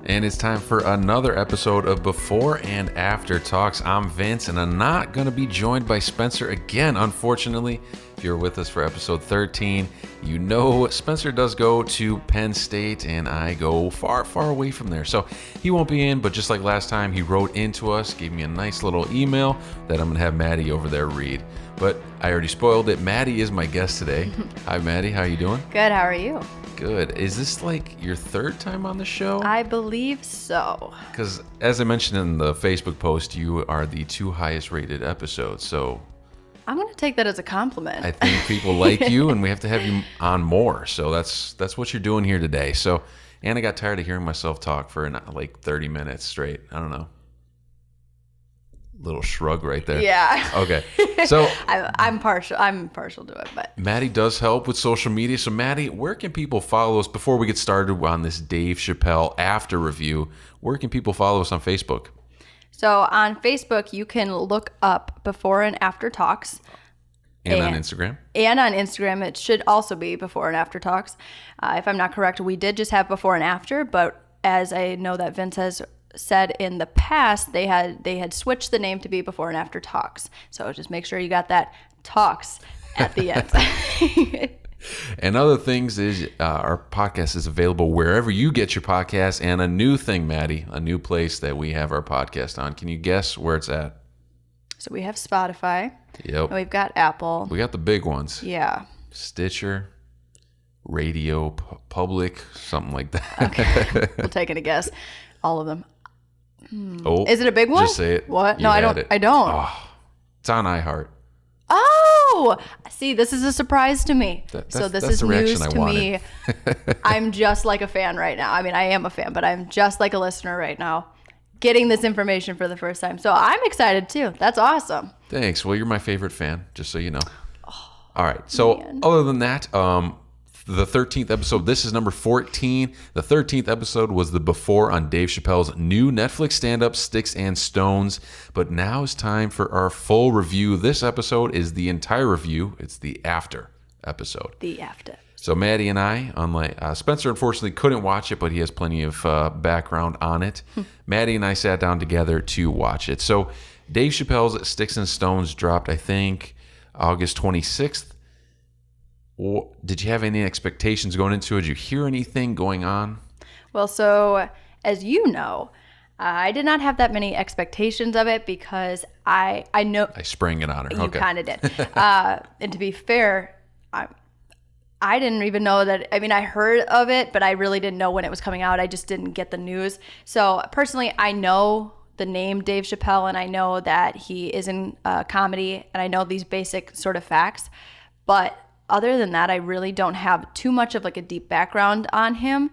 And it's time for another episode of Before and After Talks. I'm Vince, and I'm not going to be joined by Spencer again, unfortunately. If you're with us for episode 13, you know Spencer does go to Penn State, and I go far, far away from there. So he won't be in, but just like last time, he wrote into us, gave me a nice little email that I'm going to have Maddie over there read. But I already spoiled it. Maddie is my guest today. Hi, Maddie. How you doing? Good. How are you? Good. Is this like your third time on the show? I believe so. Because as I mentioned in the Facebook post, you are the 2 highest rated episodes. So I'm going to take that as a compliment. I think people like you, and we have to have you on more. So that's what you're doing here today. So, and I got tired of hearing myself talk for like 30 minutes straight. I don't know. Little shrug right there. Yeah. Okay. So I'm partial to it, but Maddie does help with social media. So Maddie, where can people follow us before we get started on this Dave Chappelle after review? Where can people follow us on Facebook? So on Facebook, you can look up Before and After Talks. And on Instagram? And on Instagram, it should also be Before and After Talks. If I'm not correct, we did just have Before and After, but as I know that Vince has said in the past, they had switched the name to be Before and After Talks. So just make sure you got that talks at the end. And other things is our podcast is available wherever you get your podcast. And a new thing, Maddie, a new place that we have our podcast on. Can you guess where it's at? So we have Spotify. Yep. And we've got Apple. We got the big ones. Yeah. Stitcher, Radio, Public, something like that. Okay. We'll take it a guess. All of them. Oh, is it a big one? Just say it. What? You No, I had don't. it. I don't. Oh, it's on iHeart. Oh, see, this is a surprise to me. So this is the news reaction I to me. wanted. I'm just like a fan right now. I mean, I am a fan, but I'm just like a listener right now, getting this information for the first time. So I'm excited too. That's awesome. Thanks. Well, you're my favorite fan, just so you know. All right. So other than that, the 13th episode, this is number 14. The 13th episode was the before on Dave Chappelle's new Netflix stand-up, Sticks and Stones. But now it's time for our full review. This episode is the entire review. It's the after episode. The after. So Maddie and I, unlike Spencer, unfortunately couldn't watch it, but he has plenty of background on it. Maddie and I sat down together to watch it. So Dave Chappelle's Sticks and Stones dropped, I think, August 26th. Did you have any expectations going into it? Did you hear anything going on? Well, so as you know, I did not have that many expectations of it because I know I sprang it on her. You kind of did. And to be fair, I didn't even know that. I mean, I heard of it, but I really didn't know when it was coming out. I just didn't get the news. So personally, I know the name Dave Chappelle, and I know that he is in comedy, and I know these basic sort of facts. But other than that, I really don't have too much of like a deep background on him.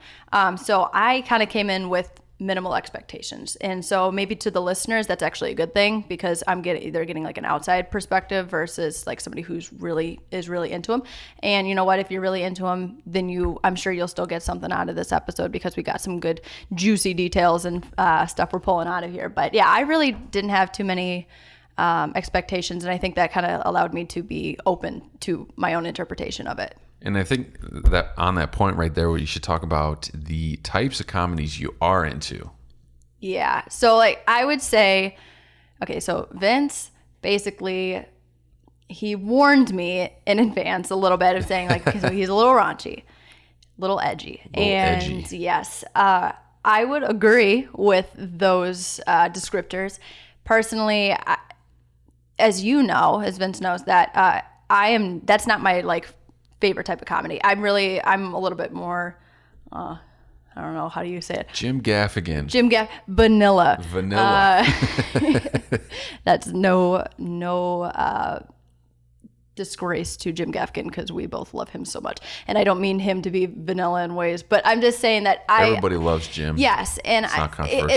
So I kind of came in with minimal expectations. And so maybe to the listeners, that's actually a good thing because they're getting like an outside perspective versus like somebody who's really into him. And you know what, if you're really into him, then I'm sure you'll still get something out of this episode because we got some good juicy details and stuff we're pulling out of here. But yeah, I really didn't have too many expectations, and I think that kind of allowed me to be open to my own interpretation of it. And I think that on that point right there, you should talk about the types of comedies you are into. Yeah. So like I would say, okay, so Vince basically, he warned me in advance a little bit of saying like, so he's a little raunchy, a little edgy. Edgy. Yes, I would agree with those descriptors. Personally, as you know, as Vince knows, that that's not my like favorite type of comedy. I'm a little bit more, I don't know, how do you say it? Jim Gaffigan. Vanilla. That's no disgrace to Jim Gaffigan because we both love him so much. And I don't mean him to be vanilla in ways, but I'm just saying that everybody loves Jim. Yes, and it's not controversial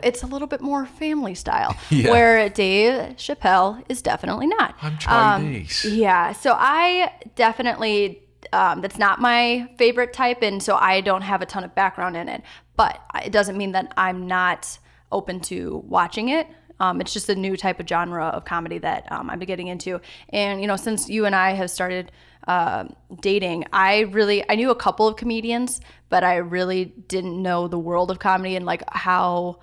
it's a little bit more family style, yeah. Where Dave Chappelle is definitely not. I'm Chinese. Yeah, so I definitely that's not my favorite type, and so I don't have a ton of background in it. But it doesn't mean that I'm not open to watching it. It's just a new type of genre of comedy that I've been getting into. And, you know, since you and I have started dating, I knew a couple of comedians, but I really didn't know the world of comedy and like how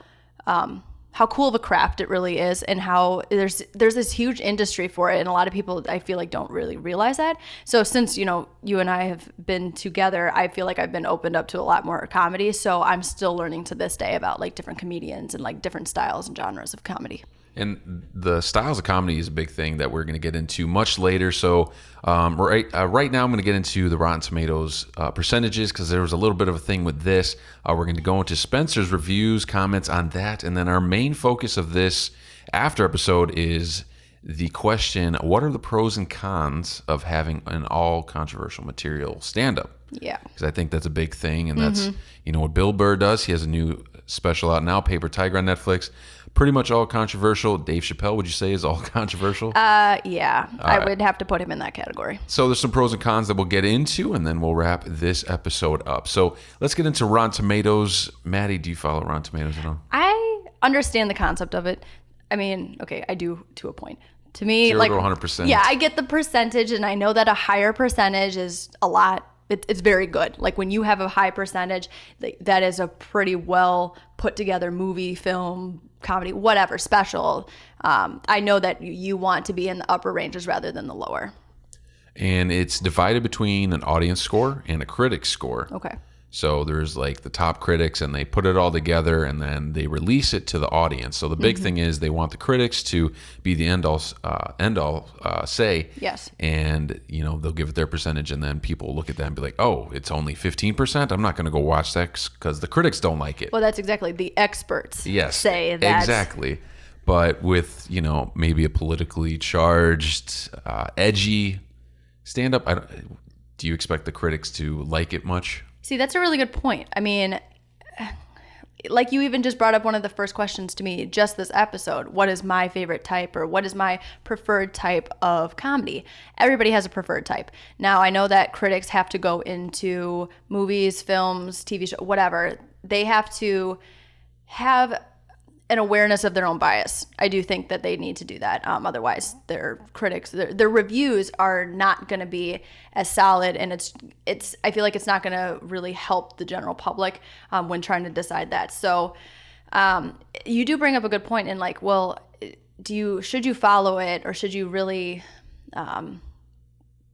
cool of a craft it really is, and how there's this huge industry for it, and a lot of people I feel like don't really realize that. So since, you know, you and I have been together, I feel like I've been opened up to a lot more comedy. So I'm still learning to this day about like different comedians and like different styles and genres of comedy. And the styles of comedy is a big thing that we're going to get into much later. So right now I'm going to get into the Rotten Tomatoes percentages, because there was a little bit of a thing with this. We're going to go into Spencer's reviews, comments on that. And then our main focus of this after episode is the question, what are the pros and cons of having an all controversial material stand-up? Yeah. Because I think that's a big thing. And that's, you know, what Bill Burr does. He has a new special out now, Paper Tiger on Netflix. Pretty much all controversial. Dave Chappelle, would you say, is all controversial? Yeah. I would have to put him in that category. So there's some pros and cons that we'll get into, and then we'll wrap this episode up. So let's get into Rotten Tomatoes. Maddie, do you follow Rotten Tomatoes at all? I understand the concept of it. I mean, okay, I do to a point. To me, 0 like to 100%. Yeah, I get the percentage, and I know that a higher percentage is a lot. It's very good. Like when you have a high percentage, that is a pretty well put together movie, film, comedy, whatever, special. I know that you want to be in the upper ranges rather than the lower. And it's divided between an audience score and a critic score. Okay. So there's like the top critics, and they put it all together, and then they release it to the audience. So the big thing is they want the critics to be the end all say. Yes. And, you know, they'll give it their percentage, and then people look at that and be like, oh, it's only 15%. I'm not going to go watch that because the critics don't like it. Well, that's exactly the experts say that. Exactly. But with, you know, maybe a politically charged, edgy stand-up, do you expect the critics to like it much? See, that's a really good point. I mean, like you even just brought up one of the first questions to me just this episode. What is my favorite type, or what is my preferred type of comedy? Everybody has a preferred type. Now, I know that critics have to go into movies, films, TV shows, whatever. They have to have an awareness of their own bias. I do think that they need to do that. Otherwise, their critics, their reviews are not going to be as solid, and it's. I feel like it's not going to really help the general public when trying to decide that. So, you do bring up a good point in like, well, should you follow it, or should you really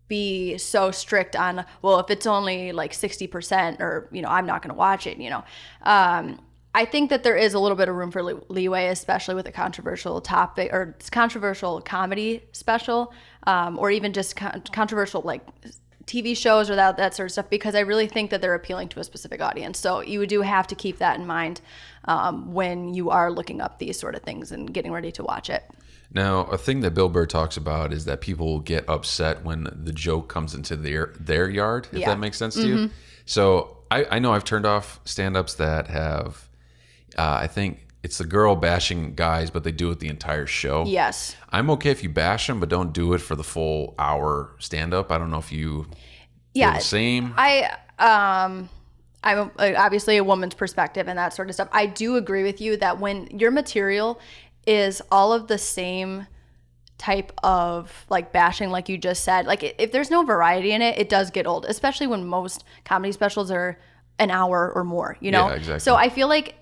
be so strict on, well, if it's only like 60%, or, you know, I'm not going to watch it, you know. I think that there is a little bit of room for leeway, especially with a controversial topic or controversial comedy special, or even just controversial like TV shows or that sort of stuff, because I really think that they're appealing to a specific audience. So you do have to keep that in mind when you are looking up these sort of things and getting ready to watch it. Now, a thing that Bill Burr talks about is that people get upset when the joke comes into their yard, if that makes sense to you. So I know I've turned off stand-ups that have, I think it's the girl bashing guys, but they do it the entire show. Yes. I'm okay if you bash them, but don't do it for the full hour stand-up. I don't know if you feel the same. I'm obviously a woman's perspective and that sort of stuff. I do agree with you that when your material is all of the same type of like bashing, like you just said, like if there's no variety in it, it does get old, especially when most comedy specials are an hour or more, you know? Yeah, exactly. So I feel like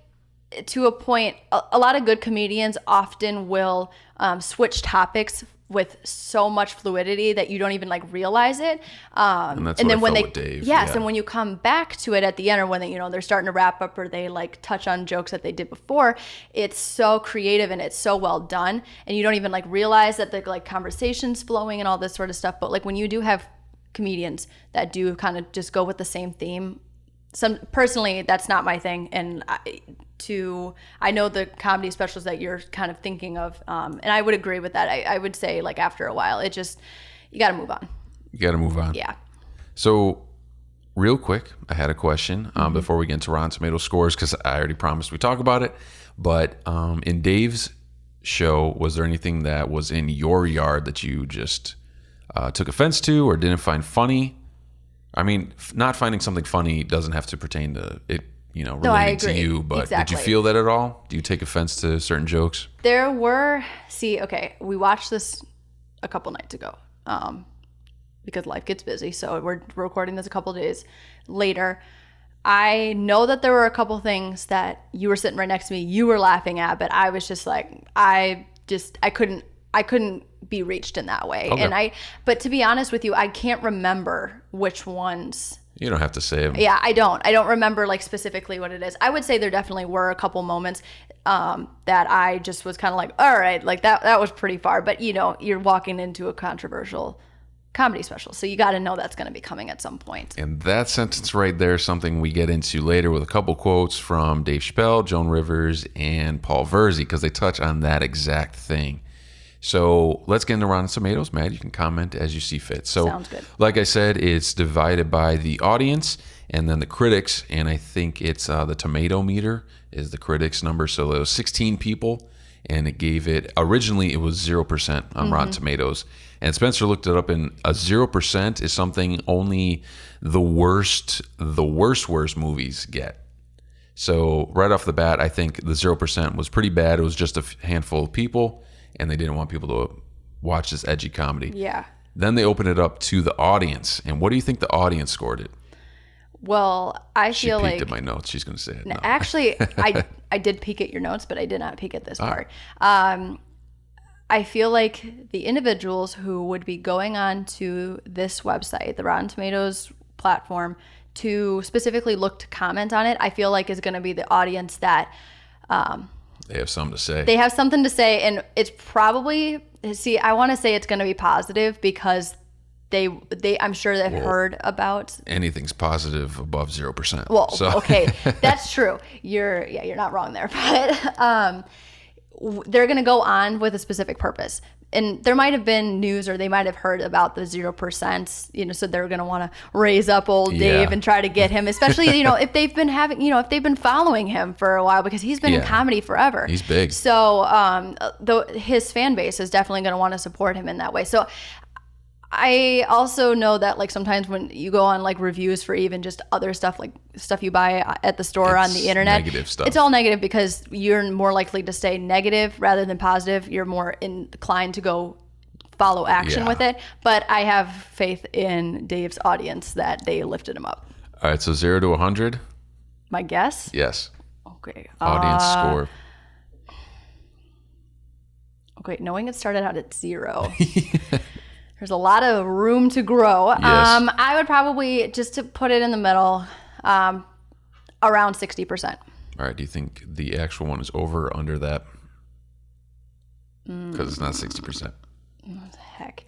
to a point, a lot of good comedians often will switch topics with so much fluidity that you don't even like realize it. And that's and what then I when felt with Dave. Yes, and when you come back to it at the end, or when they, you know, they're starting to wrap up, or they like touch on jokes that they did before, it's so creative and it's so well done, and you don't even like realize that the like conversation's flowing and all this sort of stuff. But like when you do have comedians that do kind of just go with the same theme, personally, that's not my thing, and I know the comedy specials that you're kind of thinking of, and I would agree with that. I would say like after a while, you got to move on. You got to move on. Yeah. So real quick, I had a question before we get into Rotten Tomatoes scores, because I already promised we talk about it. But in Dave's show, was there anything that was in your yard that you just took offense to or didn't find funny? I mean, not finding something funny doesn't have to pertain to it. No, I relating to agree. you. But Exactly. did you feel that at all? Do you take offense to certain jokes? There were, we watched this a couple nights ago because life gets busy. So we're recording this a couple days later. I know that there were a couple things that you were sitting right next to me, you were laughing at, but I was just like, I couldn't be reached in that way. Okay. But to be honest with you, I can't remember which ones. You don't have to say them. Yeah, I don't remember like specifically what it is. I would say there definitely were a couple moments that I just was kind of like, all right, like that was pretty far. But you're walking into a controversial comedy special, so you got to know that's going to be coming at some point. And that sentence right there is something we get into later with a couple quotes from Dave Chappelle, Joan Rivers, and Paul Verzi, because they touch on that exact thing. So let's get into Rotten Tomatoes. Matt, you can comment as you see fit. So, Sounds good. Like I said, it's divided by the audience and then the critics, and I think it's the tomato meter is the critics number. So there was 16 people, and it gave it, originally it was 0% on Rotten Tomatoes. And Spencer looked it up, and a 0% is something only the worst movies get. So right off the bat, I think the 0% was pretty bad. It was just a handful of people, and they didn't want people to watch this edgy comedy. Yeah. Then they opened it up to the audience. And what do you think the audience scored it? Well, I She feel peeked like at my notes. She's going to say it. No. actually, I did peek at your notes, but I did not peek at this part. I feel like the individuals who would be going on to this website, the Rotten Tomatoes platform, to specifically look to comment on it, I feel like is going to be the audience that They have something to say. they have something to say, and it's probably, I want to say it's going to be positive because they I'm sure they've heard about. Anything's positive above 0%. Well, So- okay, that's true. You're not wrong there, but they're going to go on with a specific purpose. And there might have been news, or they might have heard about the 0%, so they're going to want to raise up old Dave and try to get him, especially, if they've been if they've been following him for a while, because he's been in comedy forever. He's big. So his fan base is definitely going to want to support him in that way. So I also know that like sometimes when you go on like reviews for even just other stuff, like stuff you buy at the store on the internet, negative stuff. It's all negative because you're more likely to stay negative rather than positive. You're more inclined to go follow action with it. But I have faith in Dave's audience that they lifted him up. All right, so 0 to 100? My guess? Yes. Okay. Audience score. Okay, knowing it started out at 0. There's a lot of room to grow. Yes. I would probably, just to put it in the middle, around 60%. All right, do you think the actual one is over or under that? Because it's not 60%. What the heck?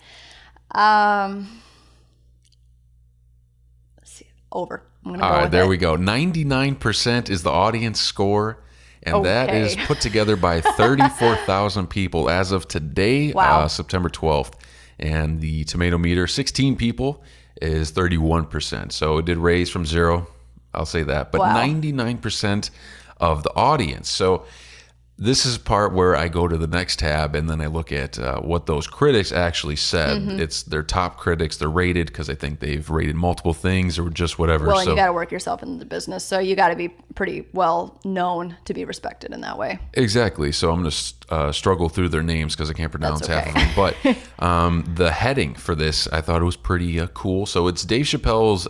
Let's see. Over. I'm going to go All right, with there it. we go. 99% is the audience score, and that Okay. is put together by 34,000 people as of today, Wow. September 12th. And the tomato meter, 16 people, is 31%. So it did raise from 0, I'll say that. But Wow. 99% of the audience. So this is part where I go to the next tab and then I look at what those critics actually said. Mm-hmm. It's their top critics. They're rated because I think they've rated multiple things or just whatever. Well, and so, you got to work yourself into the business, so you got to be pretty well known to be respected in that way. exactly. So I'm going to struggle through their names because I can't pronounce That's half of them. But the heading for this, I thought it was pretty cool. So it's Dave Chappelle's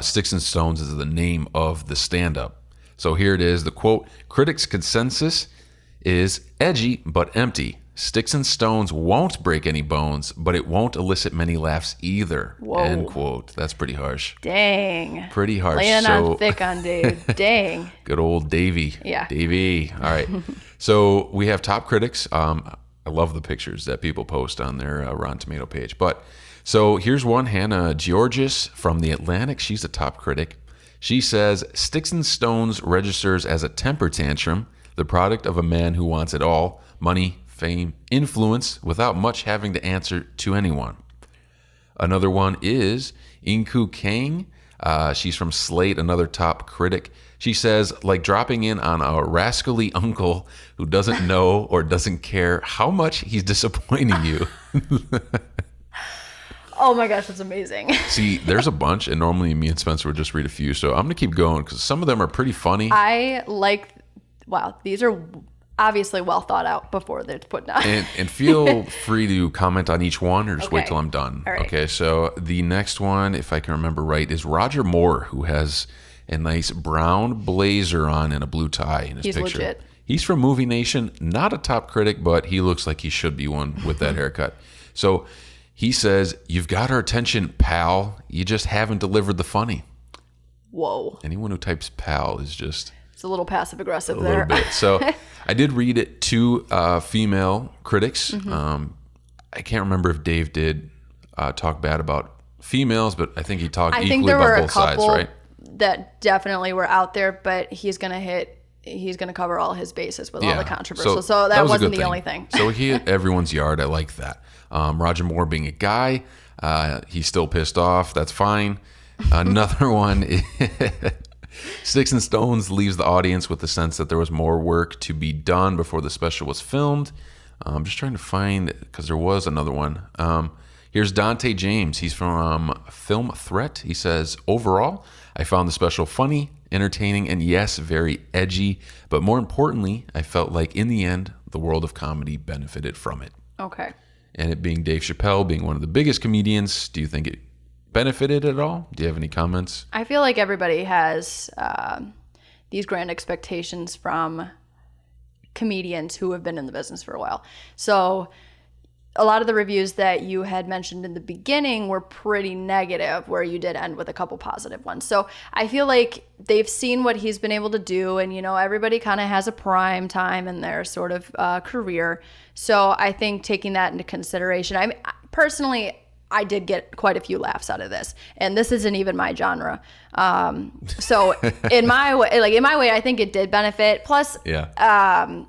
Sticks and Stones is the name of the stand-up. So here it is. The quote, critics' consensus is edgy but empty. Sticks and stones won't break any bones, but it won't elicit many laughs either. Whoa. End quote. That's pretty harsh. Dang. Pretty harsh. Laying on thick on Dave. Dang. Good old Davey. Yeah. Davey. All right. So we have top critics. I love the pictures that people post on their Rotten Tomato page. But so here's one, Hannah Georgis from The Atlantic. She's a top critic. She says, Sticks and Stones registers as a temper tantrum, the product of a man who wants it all, money, fame, influence, without much having to answer to anyone. Another one is Inku Kang. She's from Slate, another top critic. She says, like dropping in on a rascally uncle who doesn't know or doesn't care how much he's disappointing you. Oh my gosh, that's amazing. See, there's a bunch, and normally me and Spencer would just read a few. So I'm going to keep going because some of them are pretty funny. Wow, these are obviously well thought out before they're put down. And feel free to comment on each one or just wait till I'm done. All right. Okay, so the next one, if I can remember right, is Roger Moore, who has a nice brown blazer on and a blue tie in his picture. He's legit. He's from Movie Nation, not a top critic, but he looks like he should be one with that haircut. So he says, "You've got our attention, pal. You just haven't delivered the funny." Whoa. Anyone who types pal is just... It's a little passive aggressive a there. little bit. So I did read it to female critics. I can't remember if Dave did talk bad about females, but I think he talked equally about both sides, right? That definitely were out there, but he's going to cover all his bases with all the controversial. So that wasn't the only thing. So he hit everyone's yard. I like that. Roger Moore being a guy, he's still pissed off. That's fine. Another one is Sticks and Stones leaves the audience with the sense that there was more work to be done before the special was filmed. I'm just trying to find, because there was another one. Here's Dante James. He's from Film Threat. He says, "Overall, I found the special funny, entertaining, and yes, very edgy. But more importantly, I felt like in the end, the world of comedy benefited from it." Okay. And it being Dave Chappelle, being one of the biggest comedians, do you think it benefited at all? Do you have any comments? I feel like everybody has these grand expectations from comedians who have been in the business for a while. So a lot of the reviews that you had mentioned in the beginning were pretty negative, where you did end with a couple positive ones. So I feel like they've seen what he's been able to do, and everybody kind of has a prime time in their sort of career. So I think taking that into consideration, I mean, personally, I did get quite a few laughs out of this, and this isn't even my genre. So in my way, I think it did benefit. Plus, I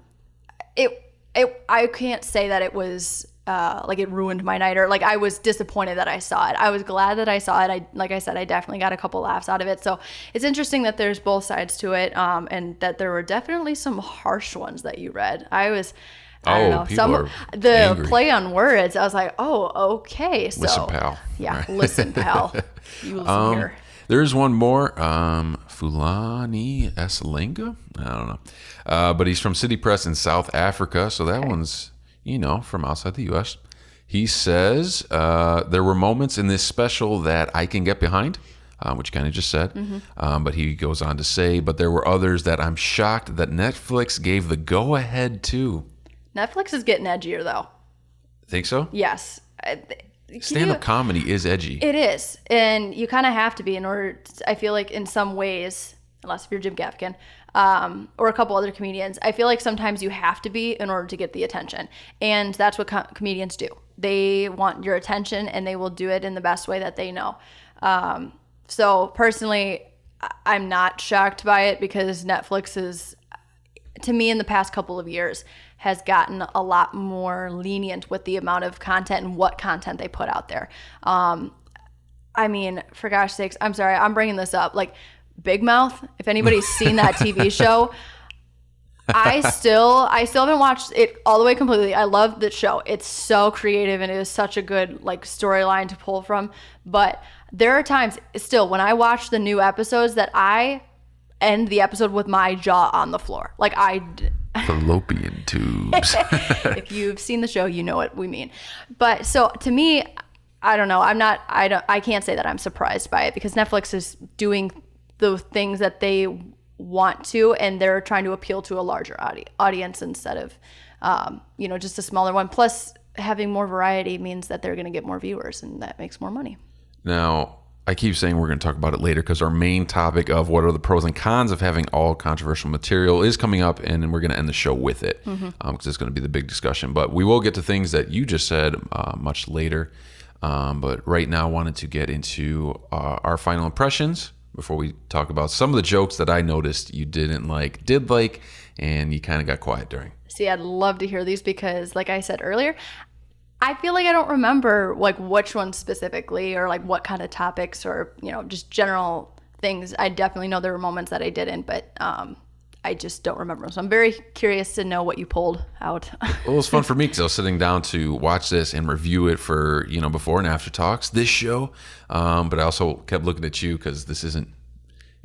can't say that it was like it ruined my night, or like I was disappointed that I saw it. I was glad that I saw it. Like I said, I definitely got a couple laughs out of it. So it's interesting that there's both sides to it, and that there were definitely some harsh ones that you read. I don't know. Angry. Play on words, I was like, oh, okay. So, listen, pal. Yeah, listen, pal. You listen here. There's one more. Fulani Eslinga? I don't know. But he's from City Press in South Africa. So that one's, from outside the U.S. He says, there were moments in this special that I can get behind, which kind of just said. But he goes on to say, but there were others that I'm shocked that Netflix gave the go-ahead to. Netflix is getting edgier, though. Think so? Yes. Stand-up comedy is edgy. It is. And you kind of have to be in order, I feel like in some ways, unless if you're Jim Gaffigan, or a couple other comedians, I feel like sometimes you have to be in order to get the attention. And that's what comedians do. They want your attention, and they will do it in the best way that they know. So personally, I'm not shocked by it, because Netflix is, to me, in the past couple of years, has gotten a lot more lenient with the amount of content and what content they put out there. I mean, for gosh sakes, I'm sorry, I'm bringing this up. Like, Big Mouth, if anybody's seen that TV show, I still haven't watched it all the way completely. I love the show. It's so creative, and it is such a good storyline to pull from. But there are times still when I watch the new episodes that I end the episode with my jaw on the floor. Fallopian tubes. If you've seen the show, you know what we mean. But so to me, I don't know. I can't say that I'm surprised by it, because Netflix is doing the things that they want to, and they're trying to appeal to a larger audience instead of, just a smaller one. Plus, having more variety means that they're going to get more viewers, and that makes more money. Now, I keep saying we're going to talk about it later, because our main topic of what are the pros and cons of having all controversial material is coming up, and we're going to end the show with it, because it's going to be the big discussion. But we will get to things that you just said much later. But right now, I wanted to get into our final impressions before we talk about some of the jokes that I noticed you did like, and you kind of got quiet during. See, I'd love to hear these, because like I said earlier, I feel like I don't remember which ones specifically, or what kind of topics, or just general things. I definitely know there were moments that I didn't, but I I just don't remember them. So I'm very curious to know what you pulled out. Well, it was fun for me because I was sitting down to watch this and review it for, before and after talks, this show. But I also kept looking at you because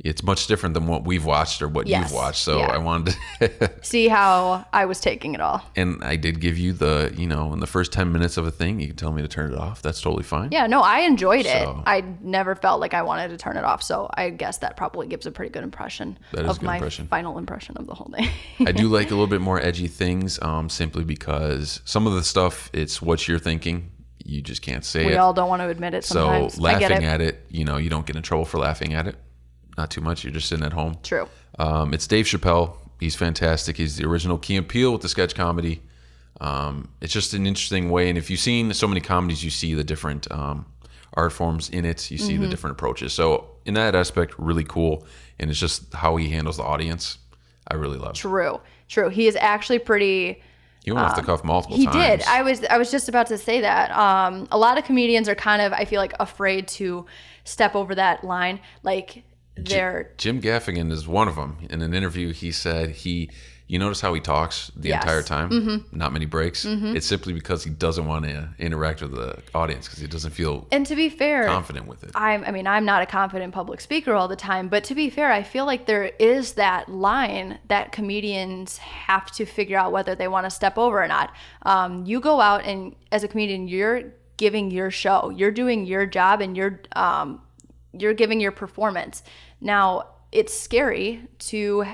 it's much different than what we've watched or what Yes. you've watched. So Yeah. I wanted to See how I was taking it all. and I did give you in the first 10 minutes of a thing, you can tell me to turn it off. That's totally fine. Yeah, no, I enjoyed it. So- I never felt like I wanted to turn it off. So I guess that probably gives a pretty good impression That is a of good my impression. final impression of the whole thing. I do like a little bit more edgy things, simply because some of the stuff, it's what you're thinking. You just can't say We it. all don't want to admit it sometimes. So I get laughing it. at it, you don't get in trouble for laughing at it. Not too much. You're just sitting at home. True. It's Dave Chappelle. He's fantastic. He's the original Key and Peele with the sketch comedy. It's just an interesting way. And if you've seen so many comedies, you see the different art forms in it. You see the different approaches. So in that aspect, really cool. And it's just how he handles the audience. I really love it. True. He is actually pretty... He went off the cuff multiple He times. did. I was just about to say that. A lot of comedians are kind of, I feel like, afraid to step over that line. Like, they're... Jim Gaffigan is one of them. In an interview, he said you notice how he talks the Yes. entire time? Not many breaks. It's simply because he doesn't want to interact with the audience because he doesn't feel And to be fair... confident with it. I'm not a confident public speaker all the time, but to be fair, I feel like there is that line that comedians have to figure out whether they want to step over or not. You go out and as a comedian, you're giving your show, you're doing your job, and you're giving your performance. Now, it's scary to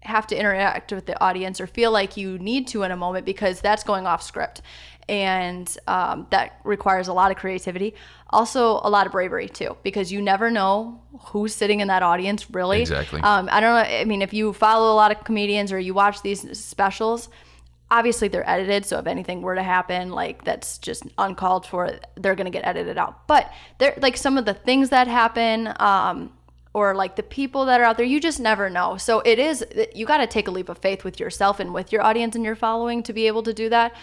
have to interact with the audience or feel like you need to in a moment because that's going off script. And that requires a lot of creativity. Also, a lot of bravery, too, because you never know who's sitting in that audience, really. Exactly. I don't know. I mean, if you follow a lot of comedians or you watch these specials, obviously they're edited. So if anything were to happen, like that's just uncalled for, they're going to get edited out. But they're like some of the things that happen, or like the people that are out there, you just never know. So you got to take a leap of faith with yourself and with your audience and your following to be able to do that.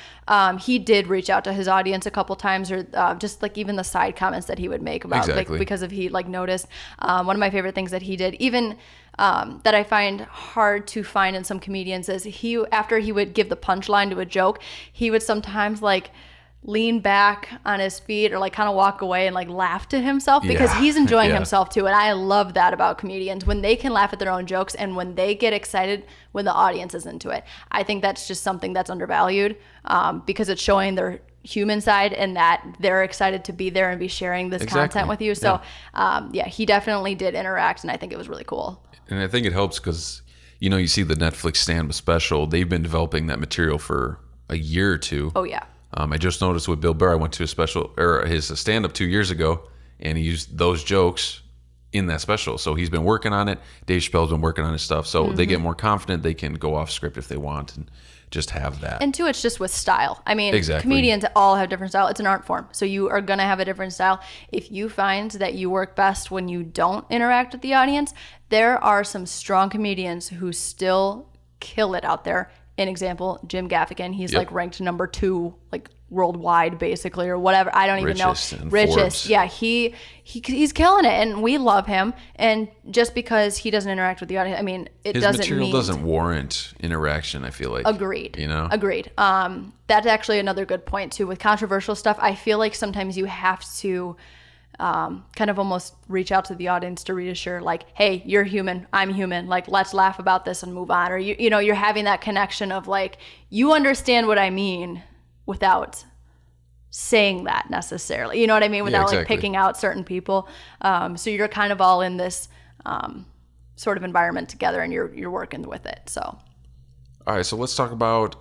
He did reach out to his audience a couple times, or just like even the side comments that he would make about Exactly. like because of he like noticed. One of my favorite things that he did, even that I find hard to find in some comedians, is after he would give the punchline to a joke, he would sometimes like lean back on his feet or like kind of walk away and like laugh to himself because Yeah. he's enjoying Yeah. himself too. And I love that about comedians, when they can laugh at their own jokes and when they get excited when the audience is into it. I think that's just something that's undervalued, because it's showing their human side and that they're excited to be there and be sharing this Exactly. content with you. So he definitely did interact, and I think it was really cool. And I think it helps because, you see the Netflix stand-up special. They've been developing that material for a year or two. Oh yeah. I just noticed with Bill Burr, I went to his stand-up 2 years ago, and he used those jokes in that special. So he's been working on it. Dave Chappelle's been working on his stuff. So they get more confident. They can go off script if they want and just have that. And two, it's just with style. I mean, Exactly. comedians all have different style. It's an art form. So you are going to have a different style. If you find that you work best when you don't interact with the audience, there are some strong comedians who still kill it out there. An example, Jim Gaffigan. He's Yep. like ranked number 2, like worldwide, basically, or whatever. I don't even Richest know. in Richest. Forbes. Yeah, he's killing it, and we love him. And just because he doesn't interact with the audience, I mean, it His doesn't material mean doesn't accurate interaction, I feel like. Agreed. Agreed. That's actually another good point too. With controversial stuff, I feel like sometimes you have to kind of almost reach out to the audience to reassure, like, hey, you're human, I'm human, like, let's laugh about this and move on. Or you're having that connection of like, you understand what I mean without saying that necessarily, you know what I mean, without like exactly. picking out certain people. So you're kind of all in this sort of environment together, and you're working with it. So All right, so let's talk about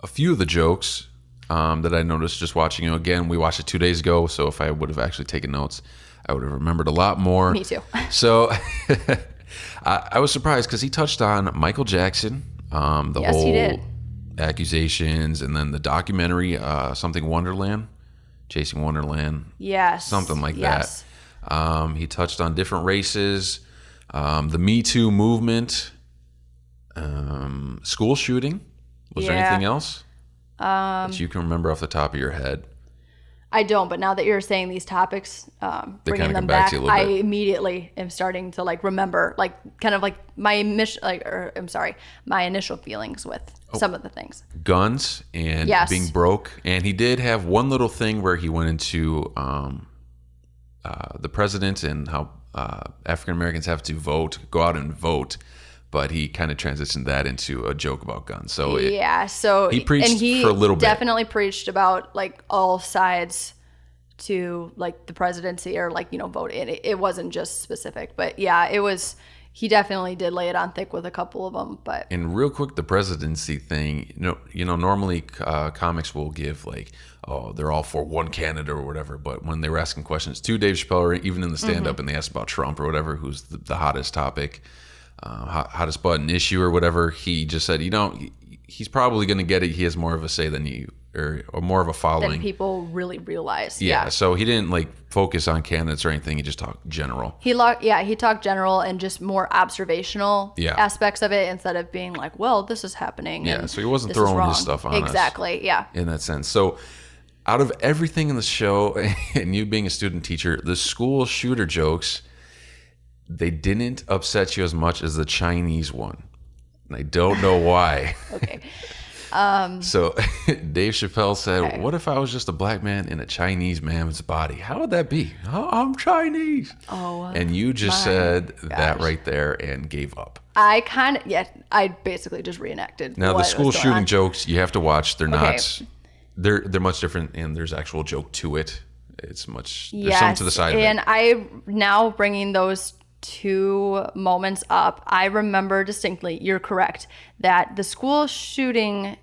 a few of the jokes that I noticed just watching you. Again, we watched it 2 days ago, so if I would have actually taken notes, I would have remembered a lot more. Me too. So I was surprised because he touched on Michael Jackson, the Yes, whole he did. accusations, and then the documentary, something Wonderland, Chasing Wonderland, yes, something like yes. that. He touched on different races, the Me Too movement, school shooting. Was there Yeah. anything else that you can remember off the top of your head? I don't, but now that you're saying these topics, bringing them back, I immediately am starting to like remember, like kind of like my initial feelings with some of the things. Guns and being broke, and he did have one little thing where he went into the president and how African Americans have to go out and vote. But he kind of transitioned that into a joke about guns. So he preached for a little bit. Definitely preached about like all sides to like the presidency or like, vote. It wasn't just specific, but yeah, it was. He definitely did lay it on thick with a couple of them. But and real quick, the presidency thing. Normally comics will give like, oh, they're all for one candidate or whatever. But when they were asking questions to Dave Chappelle, or even in the stand-up, and they asked about Trump or whatever, who's the hottest topic. Hottest button issue or whatever, he just said, he's probably going to get it. He has more of a say than you, or more of a following than people really realize. Yeah. So he didn't like focus on candidates or anything. He just talked general. He talked general and just more observational aspects of it instead of being like, well, this is happening. Yeah. So he wasn't throwing his stuff on us. Exactly. Yeah. In that sense. So out of everything in the show, and you being a student teacher, the school shooter jokes, they didn't upset you as much as the Chinese one. And I don't know why. Okay. So Dave Chappelle said, what if I was just a black man in a Chinese man's body? How would that be? Oh, I'm Chinese. Oh, and you just said that right there and gave up. I basically just reenacted. Now the school shooting jokes you have to watch. They're not, they're much different, and there's actual joke to it. It's much, there's something to the side of it. And I now bringing those two moments up, I remember distinctly, you're correct, that the school shooting,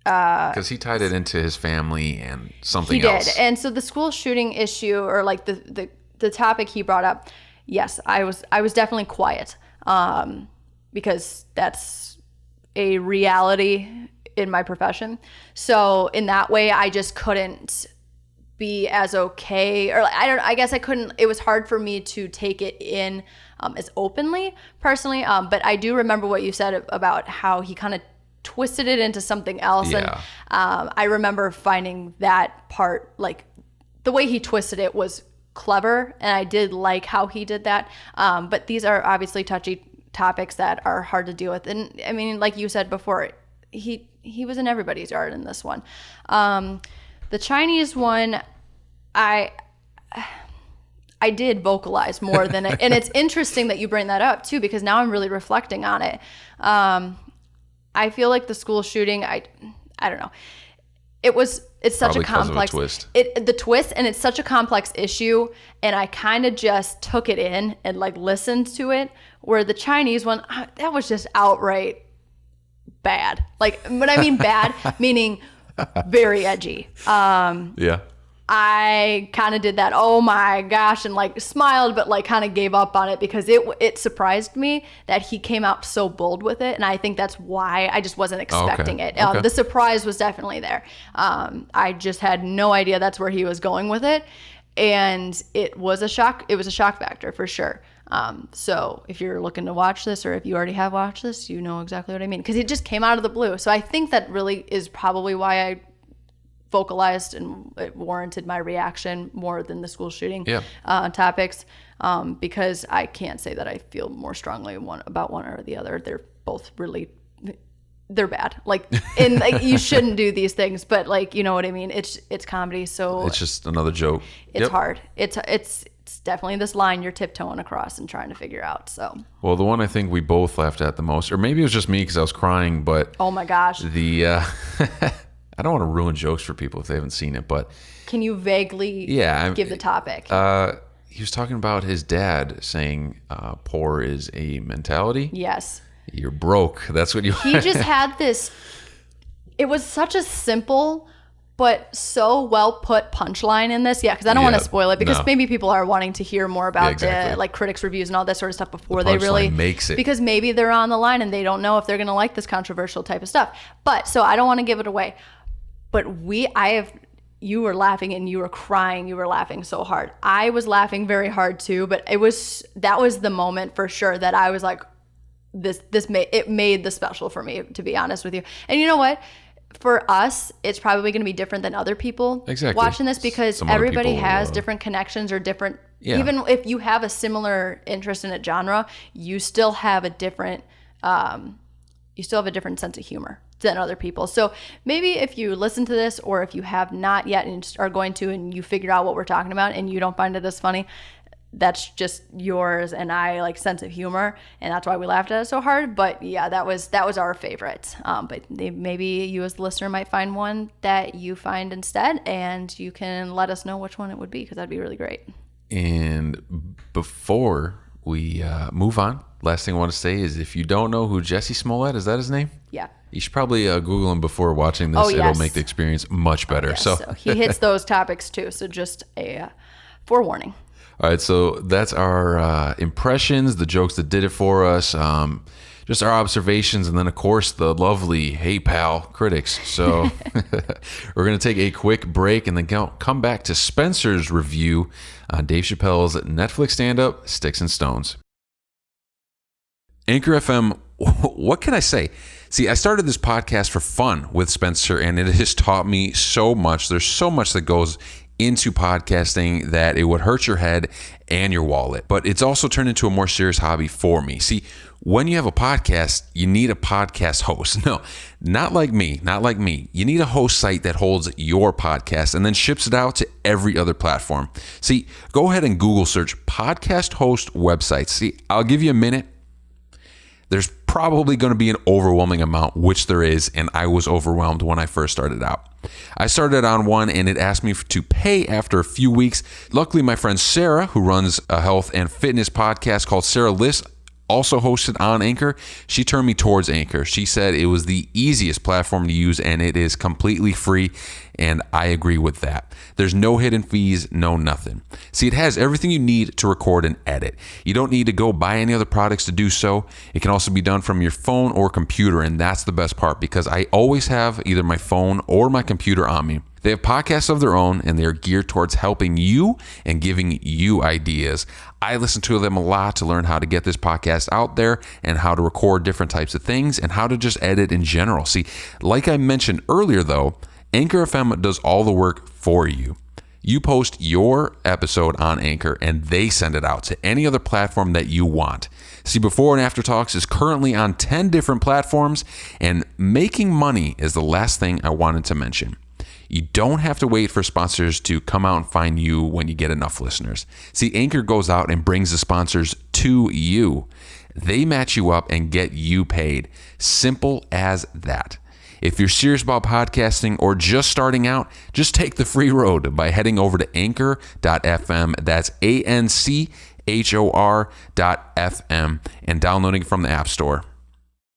because he tied it into his family and something else. He did. And so the school shooting issue, or like the topic he brought up, yes, I was definitely quiet, because that's a reality in my profession. So in that way, I just couldn't be as okay, or I guess I couldn't, it was hard for me to take it in as openly personally, but I do remember what you said about how he kind of twisted it into something else. And I remember finding that part, like the way he twisted it was clever, and I did like how he did that, but these are obviously touchy topics that are hard to deal with. And I mean, like you said before, he was in everybody's yard in this one. The Chinese one, I did vocalize more than it. And it's interesting that you bring that up too, because now I'm really reflecting on it. I feel like the school shooting, I don't know. It's such a complex twist. The twist, and it's such a complex issue, and I kind of just took it in and like listened to it. Where the Chinese one, that was just outright bad. Like, when I mean bad, meaning very edgy. I kind of did that, oh my gosh, and like smiled, but like kind of gave up on it because it surprised me that he came out so bold with it. And I think that's why I just wasn't expecting it. The surprise was definitely there. I just had no idea that's where he was going with it. And it was a shock. It was a shock factor for sure. So if you're looking to watch this, or if you already have watched this, you know exactly what I mean. Because it just came out of the blue. So I think that really is probably why I vocalized and it warranted my reaction more than the school shooting topics, because I can't say that I feel more strongly about one or the other. They're both really, they're bad. Like, and like, you shouldn't do these things, but like, you know what I mean? It's comedy, so it's just another joke. It's hard. It's definitely this line you're tiptoeing across and trying to figure out. So, well, the one I think we both laughed at the most, or maybe it was just me because I was crying, but oh my gosh, the I don't want to ruin jokes for people if they haven't seen it, but can you vaguely give the topic? He was talking about his dad saying poor is a mentality. Yes. You're broke. That's what you He just had this, it was such a simple but so well put punchline in this. Yeah, because I don't want to spoil it, because maybe people are wanting to hear more about the like critics reviews and all that sort of stuff before they really makes it, because maybe they're on the line and they don't know if they're going to like this controversial type of stuff. But so I don't want to give it away. But you were laughing and you were crying. You were laughing so hard. I was laughing very hard too, but that was the moment for sure that I was like, it made the special for me, to be honest with you. And you know what? for us, it's probably going to be different than other people watching this because Some other everybody people, has different connections or different. Yeah. Even if you have a similar interest in a genre, you still have a different sense of humor than other people. So maybe if you listen to this, or if you have not yet and are going to, and you figure out what we're talking about and you don't find it as funny, that's just yours and I like sense of humor, and that's why we laughed at it so hard. But yeah, that was our favorite. But maybe you as the listener might find one that you find instead, and you can let us know which one it would be, because that'd be really great. And before we move on, last thing I want to say is, if you don't know who Jesse Smollett, is that his name? Yeah. You should probably Google him before watching this. Oh, yes. It'll make the experience much better. Yes. So he hits those topics too. So just a forewarning. All right, so that's our impressions, the jokes that did it for us, just our observations, and then, of course, the lovely Hey Pal critics. So we're going to take a quick break and then come back to Spencer's review on Dave Chappelle's Netflix stand-up, Sticks and Stones. Anchor FM, what can I say? See, I started this podcast for fun with Spencer, and it has taught me so much. There's so much that goes into podcasting that it would hurt your head and your wallet. But it's also turned into a more serious hobby for me. See, when you have a podcast, you need a podcast host. No, not like me. You need a host site that holds your podcast and then ships it out to every other platform. See, go ahead and Google search podcast host websites. See, I'll give you a minute. There's probably going to be an overwhelming amount, which there is, and I was overwhelmed when I first started out. I started on one, and it asked me to pay after a few weeks. Luckily, my friend Sarah, who runs a health and fitness podcast called Sarah List, also hosted on Anchor. She turned me towards Anchor. She said it was the easiest platform to use, and it is completely free, and I agree with that. There's no hidden fees, no nothing. See, it has everything you need to record and edit. You don't need to go buy any other products to do so. It can also be done from your phone or computer, and that's the best part, because I always have either my phone or my computer on me. They have podcasts of their own, and they are geared towards helping you and giving you ideas. I listen to them a lot to learn how to get this podcast out there and how to record different types of things and how to just edit in general. See, like I mentioned earlier, though, Anchor FM does all the work for you. You post your episode on Anchor, and they send it out to any other platform that you want. See, Before and After Talks is currently on 10 different platforms, and making money is the last thing I wanted to mention. You don't have to wait for sponsors to come out and find you when you get enough listeners. See, Anchor goes out and brings the sponsors to you. They match you up and get you paid. Simple as that. If you're serious about podcasting or just starting out, just take the free road by heading over to anchor.fm. That's ANCHOR.FM, and downloading from the App Store.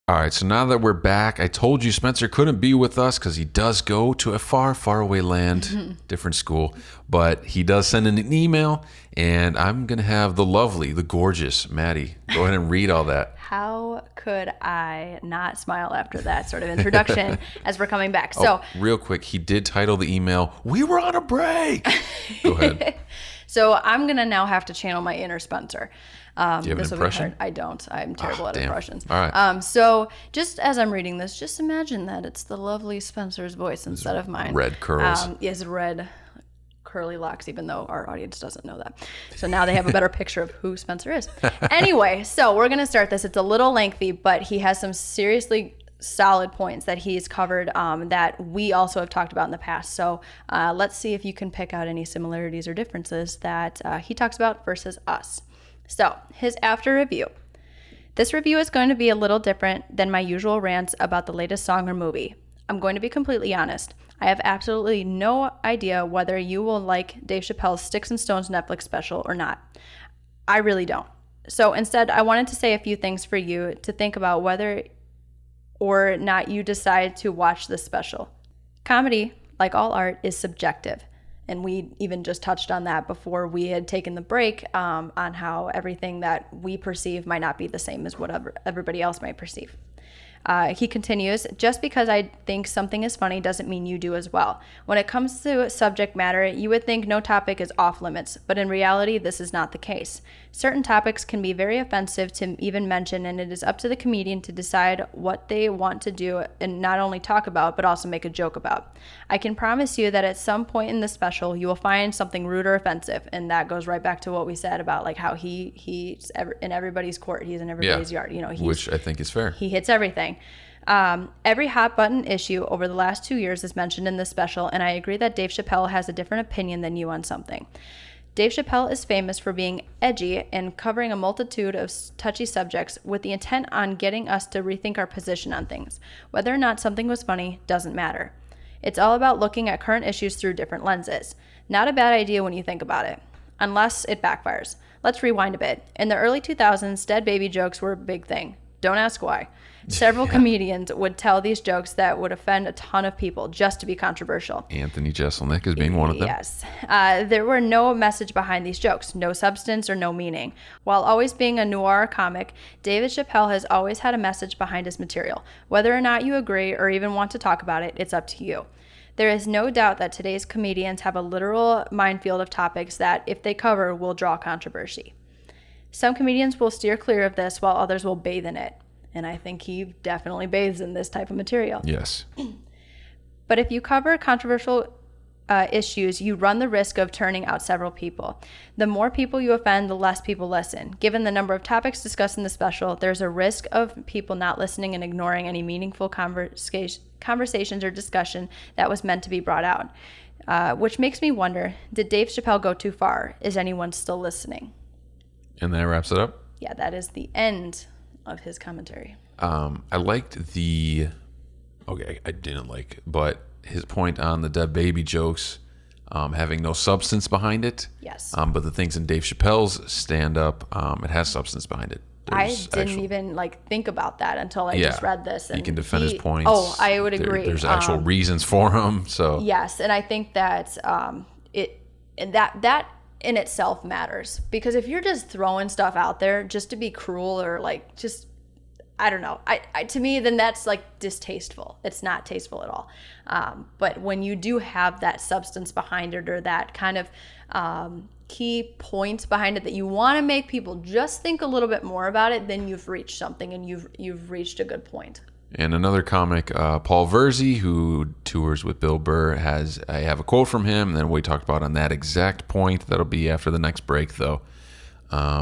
All right, so now that we're back, I told you Spencer couldn't be with us because he does go to a far, far away land, different school, but he does send in an email, and I'm going to have the lovely, the gorgeous Maddie go ahead and read all that. How could I not smile after that sort of introduction as we're coming back? So, real quick, he did title the email, "We Were on a Break." Go ahead. So I'm going to now have to channel my inner Spencer. Do you have an impression? I don't. I'm terrible at impressions. All right. So just as I'm reading this, just imagine that it's the lovely Spencer's voice instead of mine. Red curls. Yes, red curly locks, even though our audience doesn't know that. So now they have a better picture of who Spencer is. Anyway, so we're going to start this. It's a little lengthy, but he has some seriously solid points that he's covered that we also have talked about in the past. So let's see if you can pick out any similarities or differences that he talks about versus us. So his after review. This review is going to be a little different than my usual rants about the latest song or movie. I'm going to be completely honest. I have absolutely no idea whether you will like Dave Chappelle's Sticks and Stones Netflix special or not. I really don't. So instead, I wanted to say a few things for you to think about whether or not you decide to watch this special. Comedy, like all art, is subjective. And we even just touched on that before we had taken the break on how everything that we perceive might not be the same as whatever everybody else might perceive. He continues, just because I think something is funny doesn't mean you do as well. When it comes to subject matter, you would think no topic is off limits, but in reality, this is not the case. Certain topics can be very offensive to even mention, and it is up to the comedian to decide what they want to do and not only talk about, but also make a joke about. I can promise you that at some point in the special, you will find something rude or offensive, and that goes right back to what we said about like how he's in everybody's court, he's in everybody's yard. You know, which I think is fair. He hits everything. Every hot button issue over the last 2 years is mentioned in this special, and I agree that Dave Chappelle has a different opinion than you on something. Dave Chappelle is famous for being edgy and covering a multitude of touchy subjects with the intent on getting us to rethink our position on things. Whether or not something was funny doesn't matter. It's all about looking at current issues through different lenses. Not a bad idea when you think about it, unless it backfires. Let's rewind a bit. In the early 2000s, dead baby jokes were a big thing. Don't ask why. Several comedians would tell these jokes that would offend a ton of people just to be controversial. Anthony Jeselnik is being one of them. Yes. There were no message behind these jokes, no substance or no meaning. While always being a noir comic, David Chappelle has always had a message behind his material. Whether or not you agree or even want to talk about it, it's up to you. There is no doubt that today's comedians have a literal minefield of topics that, if they cover, will draw controversy. Some comedians will steer clear of this while others will bathe in it. And I think he definitely bathes in this type of material. Yes. But if you cover controversial issues, you run the risk of turning out several people. The more people you offend, the less people listen. Given the number of topics discussed in the special, there's a risk of people not listening and ignoring any meaningful conversations or discussion that was meant to be brought out. Which makes me wonder, did Dave Chappelle go too far? Is anyone still listening? And that wraps it up? Yeah, that is the end of his commentary. I liked I didn't like, but his point on the dead baby jokes having no substance behind it. Yes. But the things in Dave Chappelle's stand-up, it has substance behind it. I didn't even think about that until I just read this. And he can defend his points. Oh, I would agree. There's actual reasons for him. So yes, and I think that that in itself matters, because if you're just throwing stuff out there just to be cruel or I don't know, to me, then that's distasteful. It's not tasteful at all. But when you do have that substance behind it, or that kind of key point behind it that you want to make people just think a little bit more about it, then you've reached something, and you've reached a good point. And another comic, Paul Verzi, who tours with Bill Burr, I have a quote from him, and then we talked about on that exact point. That'll be after the next break, though.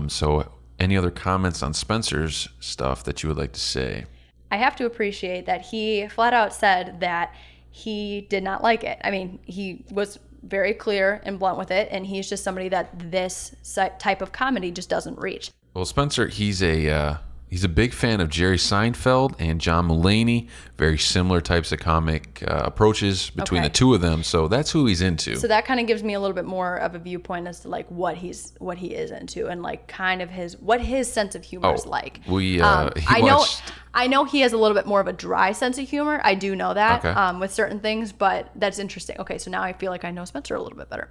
So any other comments on Spencer's stuff that you would like to say? I have to appreciate that he flat out said that he did not like it. I mean, he was very clear and blunt with it, and he's just somebody that this type of comedy just doesn't reach. Well, Spencer, he's a big fan of Jerry Seinfeld and John Mulaney. Very similar types of comic approaches between the two of them. So that's who he's into. So that kind of gives me a little bit more of a viewpoint as to what he is into, and kind of what his sense of humor is like. I know he has a little bit more of a dry sense of humor. I do know that with certain things, but that's interesting. Okay, so now I feel like I know Spencer a little bit better.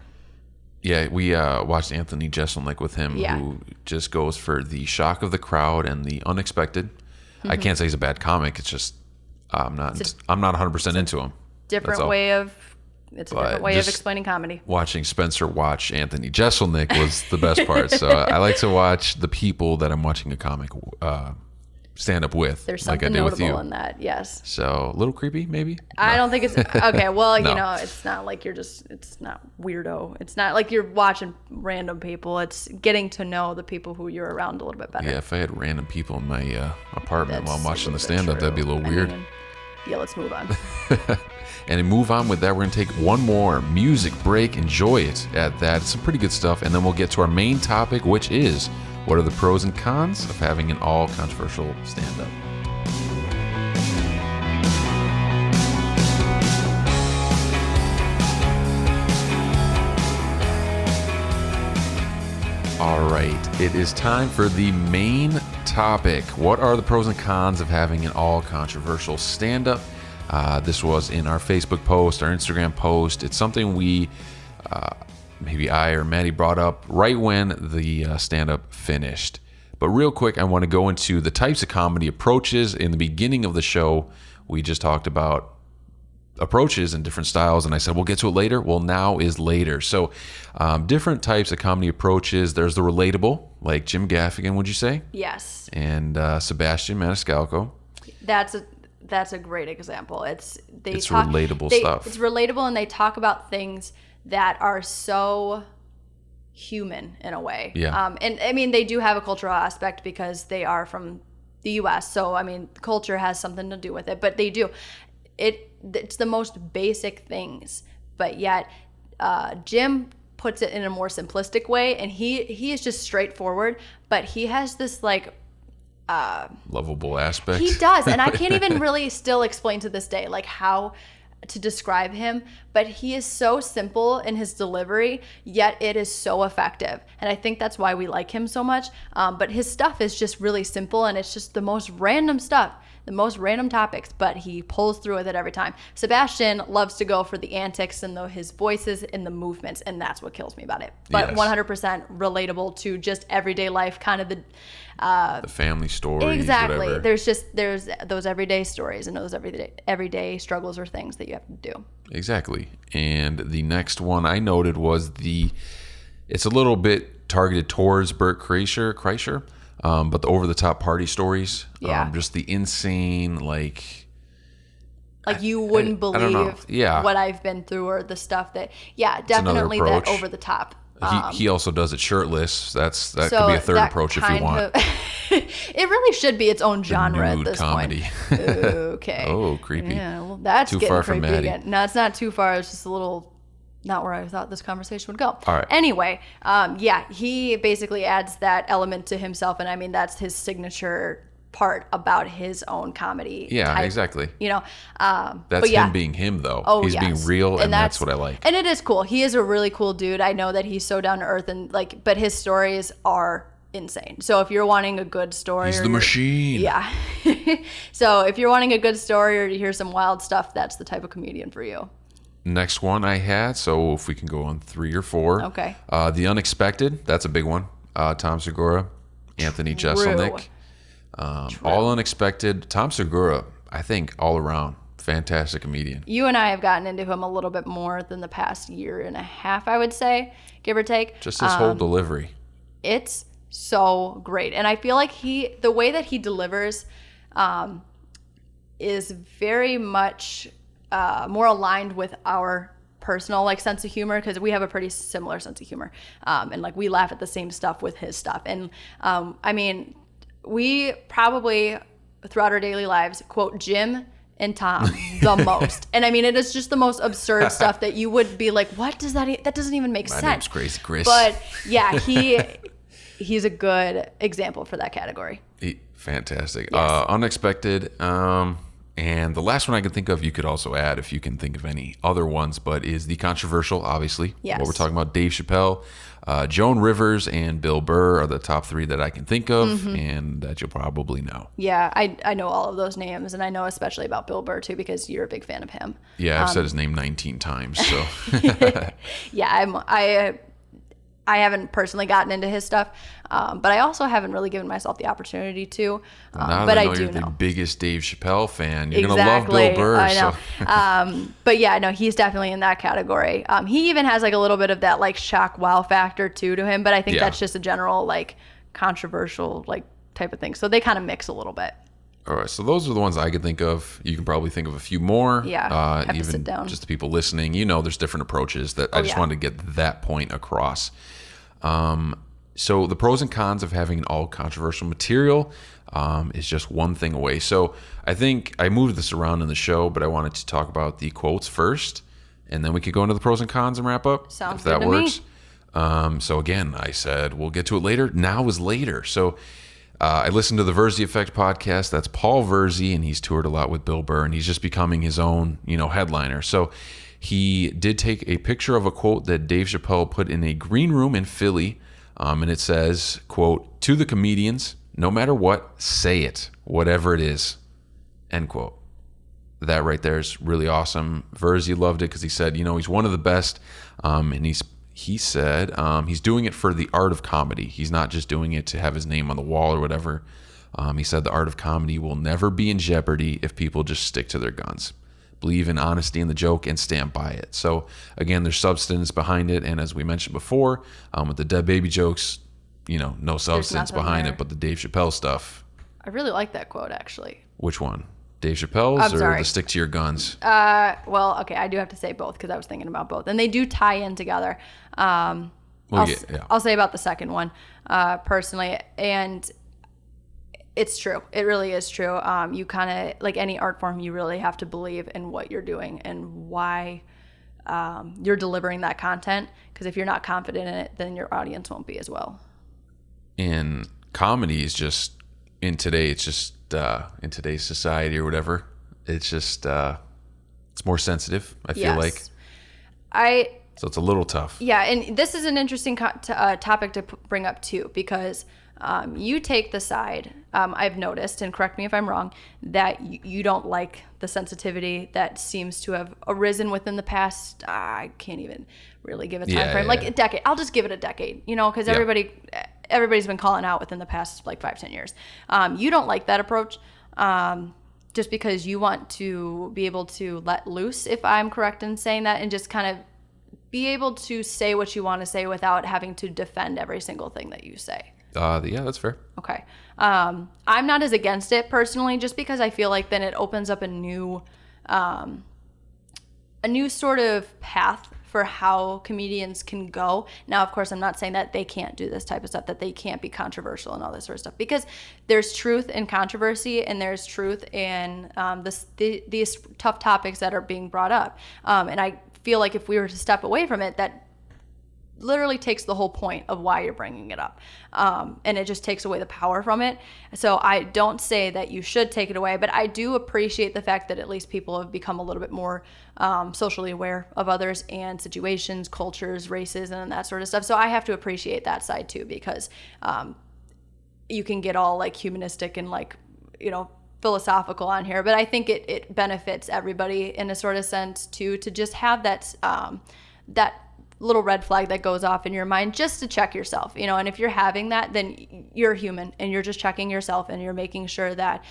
Yeah, we watched Anthony Jeselnik with him, who just goes for the shock of the crowd and the unexpected. Mm-hmm. I can't say he's a bad comic. It's just I'm not 100% into him. Different way of explaining comedy. Watching Spencer watch Anthony Jeselnik was the best part. So I like to watch the people that I'm watching a comic stand up with. There's something notable in that, yes. So a little creepy, maybe? I don't think it's okay. Well, no. It's not like it's not weirdo. It's not like you're watching random people. It's getting to know the people who you're around a little bit better. Yeah, if I had random people in my apartment while I'm watching the stand up, that'd be a little weird. Yeah, let's move on. And to move on with that, we're going to take one more music break. Enjoy it at that. It's some pretty good stuff. And then we'll get to our main topic, which is, what are the pros and cons of having an all-controversial stand-up? All right, it is time for the main topic. What are the pros and cons of having an all-controversial stand-up? This was in our Facebook post, our Instagram post. It's something we... maybe I or Maddie brought up right when the stand-up finished. But real quick, I want to go into the types of comedy approaches. In the beginning of the show, we just talked about approaches and different styles, and I said we'll get to it later. Well, now is later. So different types of comedy approaches. There's the relatable, like Jim Gaffigan, would you say? Yes. And Sebastian Maniscalco. That's a great example. It's relatable stuff. It's relatable, and they talk about things that are so human in a way. Yeah. And I mean, they do have a cultural aspect because they are from the U.S. So I mean, culture has something to do with it. But they do. It's the most basic things, but yet Jim puts it in a more simplistic way, and he is just straightforward, but he has this like lovable aspect. He does, and I can't even really still explain to this day like how to describe him, but he is so simple in his delivery, yet it is so effective, and I think that's why we like him so much. But his stuff is just really simple, and it's just the most random stuff, the most random topics, but he pulls through with it every time. Sebastian loves to go for the antics and his voices and the movements, and that's what kills me about it. But Yes. 100% relatable to just everyday life, kind of the family stories. exactly. Whatever. There's those everyday stories and those everyday struggles or things that you have to do. Exactly. And the next one I noted was it's a little bit targeted towards Bert Kreischer, but the over-the-top party stories. Yeah. Just the insane, like you wouldn't I don't know. believe Yeah. what I've been through or the stuff that, definitely that approach. over the top. He also does it shirtless. That So could be a third that approach if you kind want. it really should be its own genre nude at this comedy. point. Okay. Oh, creepy. Yeah, well, that's Too getting far from creepy Maddie. again. No, it's not too far. It's just a little not where I thought this conversation would go. All right. Anyway, he basically adds that element to himself, and I mean that's his signature part about his own comedy. Yeah, type, exactly. That's That's him being him, though. Oh, He's yes. being real, and that's what I like. And it is cool. He is a really cool dude. I know that he's so down to earth, and but his stories are insane. So if you're wanting a good story, He's the machine. Yeah. So if you're wanting a good story or to hear some wild stuff, that's the type of comedian for you. Next one I had, so if we can go on 3 or 4. Okay. The Unexpected, that's a big one. Tom Segura, Anthony Jeselnik. All Unexpected. Tom Segura, I think, all around, fantastic comedian. You and I have gotten into him a little bit more than the past year and a half, I would say, give or take. Just his whole delivery. It's so great. And I feel like the way that he delivers is very much more aligned with our personal sense of humor, because we have a pretty similar sense of humor. And we laugh at the same stuff with his stuff. And I mean, we probably throughout our daily lives quote Jim and Tom the most. And I mean, it is just the most absurd stuff that you would be like, what does that doesn't even make sense. My name's Crazy Chris. But yeah, he's a good example for that category. Fantastic. Yes. Unexpected. And the last one I can think of, you could also add if you can think of any other ones, but is the controversial, obviously. Yes. What we're talking about, Dave Chappelle, Joan Rivers, and Bill Burr are the top 3 that I can think of, and that you'll probably know. Yeah, I know all of those names, and I know especially about Bill Burr too, because you're a big fan of him. Yeah, I've said his name 19 times, so. Yeah, I haven't personally gotten into his stuff, but I also haven't really given myself the opportunity to. Now but that I I know do you're know. the biggest Dave Chappelle fan, you're Exactly. going to love Bill Burr. I know. So. But yeah, no, he's definitely in that category. He even has a little bit of that shock wow factor too to him, but I think Yeah. that's just a general controversial type of thing. So they kind of mix a little bit. All right, so those are the ones I could think of. You can probably think of a few more. Yeah, have to even sit down. just the people listening, there's different approaches that I just yeah. wanted to get that point across. So the pros and cons of having all controversial material is just one thing away. So I think I moved this around in the show, but I wanted to talk about the quotes first, and then we could go into the pros and cons and wrap up. Sounds if that good to me. works. So again, I said we'll get to it later. Now is later. So I listened to the Verzi Effect podcast. That's Paul Verzi, and he's toured a lot with Bill Burr, and he's just becoming his own, headliner. So he did take a picture of a quote that Dave Chappelle put in a green room in Philly, and it says, quote, "To the comedians, no matter what, say it, whatever it is," end quote. That right there is really awesome. Verzi loved it because he said, he's one of the best, and he said he's doing it for the art of comedy. He's not just doing it to have his name on the wall or whatever. He said the art of comedy will never be in jeopardy if people just stick to their guns. believe in honesty in the joke, and stand by it. So again, there's substance behind it, and as we mentioned before, with the dead baby jokes, no substance behind it, but the Dave Chappelle stuff. I really like that quote, actually. Which one? Dave Chappelle's or the stick to your guns? Well, okay, I do have to say both because I was thinking about both, and they do tie in together. I'll say about the second one, personally, and it's true. It really is true. You kind of, like any art form, you really have to believe in what you're doing and why you're delivering that content, because if you're not confident in it, then your audience won't be as well. And comedy is just, in today's society or whatever, it's just it's more sensitive, I feel like. So it's a little tough. Yeah, and this is an interesting topic to bring up too, because you take the side, I've noticed, and correct me if I'm wrong, that you don't like the sensitivity that seems to have arisen within the past, I can't even really give a time frame, like a decade. I'll just give it a decade, because everybody's been calling out within the past like 5-10 years. You don't like that approach, just because you want to be able to let loose, if I'm correct in saying that, and just kind of be able to say what you want to say without having to defend every single thing that you say. Yeah, that's fair. Okay. I'm not as against it personally, just because I feel like then it opens up a new sort of path for how comedians can go. Now, of course, I'm not saying that they can't do this type of stuff, that they can't be controversial and all this sort of stuff, because there's truth in controversy and there's truth in these tough topics that are being brought up. And I feel like if we were to step away from it, that literally takes the whole point of why you're bringing it up. And it just takes away the power from it. So I don't say that you should take it away, but I do appreciate the fact that at least people have become a little bit more socially aware of others and situations, cultures, races, and that sort of stuff. So I have to appreciate that side too, because you can get all like humanistic and like, philosophical on here, but I think it benefits everybody in a sort of sense too, to just have that little red flag that goes off in your mind, just to check yourself, and if you're having that, then you're human and you're just checking yourself and you're making sure that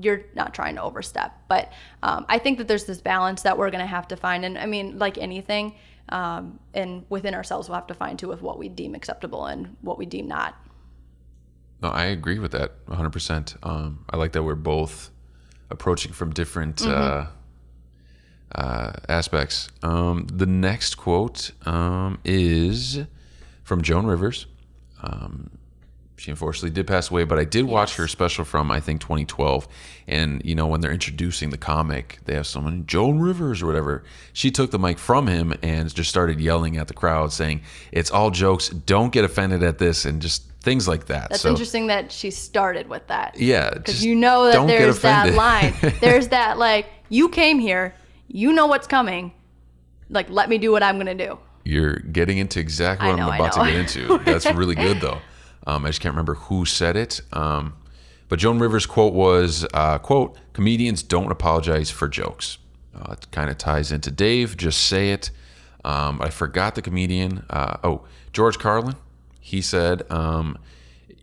you're not trying to overstep. But I think that there's this balance that we're going to have to find, and I mean, like anything, and within ourselves we'll have to find too, with what we deem acceptable and what we deem not. No, I agree with that 100%. I like that we're both approaching from different aspects. The next quote is from Joan Rivers. She unfortunately did pass away, but I did watch her special from, I think, 2012. And, when they're introducing the comic, they have someone, Joan Rivers or whatever. She took the mic from him and just started yelling at the crowd, saying, "It's all jokes. Don't get offended at this," and just things like that. That's interesting that she started with that. Yeah. Because that there's that line. There's that, like, you came here, you know what's coming. Like, let me do what I'm going to do. You're getting into exactly what I'm about to get into. That's really good, though. I just can't remember who said it. But Joan Rivers' quote was, quote, "Comedians don't apologize for jokes." It kind of ties into Dave, just say it. I forgot the comedian. George Carlin. He said,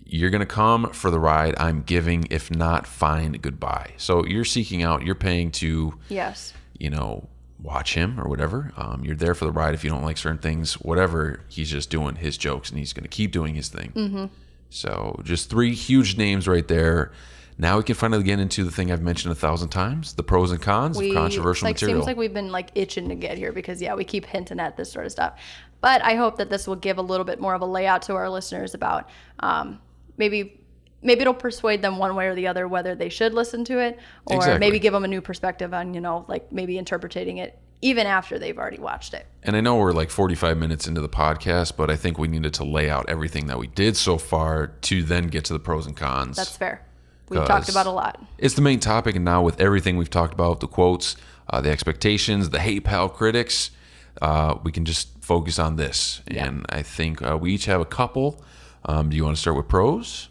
"You're going to come for the ride I'm giving. If not, fine, goodbye." So you're seeking out, you're paying to, watch him or whatever. You're there for the ride. If you don't like certain things, whatever, he's just doing his jokes and he's going to keep doing his thing. Mm-hmm. So just 3 huge names right there. Now we can finally get into the thing I've mentioned 1,000 times, the pros and cons of controversial material. Seems like we've been itching to get here because, we keep hinting at this sort of stuff. But I hope that this will give a little bit more of a layout to our listeners about maybe it'll persuade them one way or the other whether they should listen to it, or maybe give them a new perspective on, maybe interpreting it even after they've already watched it. And I know we're like 45 minutes into the podcast, but I think we needed to lay out everything that we did so far to then get to the pros and cons. That's fair. We've talked about a lot. It's the main topic, and now with everything we've talked about, the quotes, the expectations, the hate pal critics, we can just focus on this. Yeah. And I think we each have a couple. Do you want to start with pros?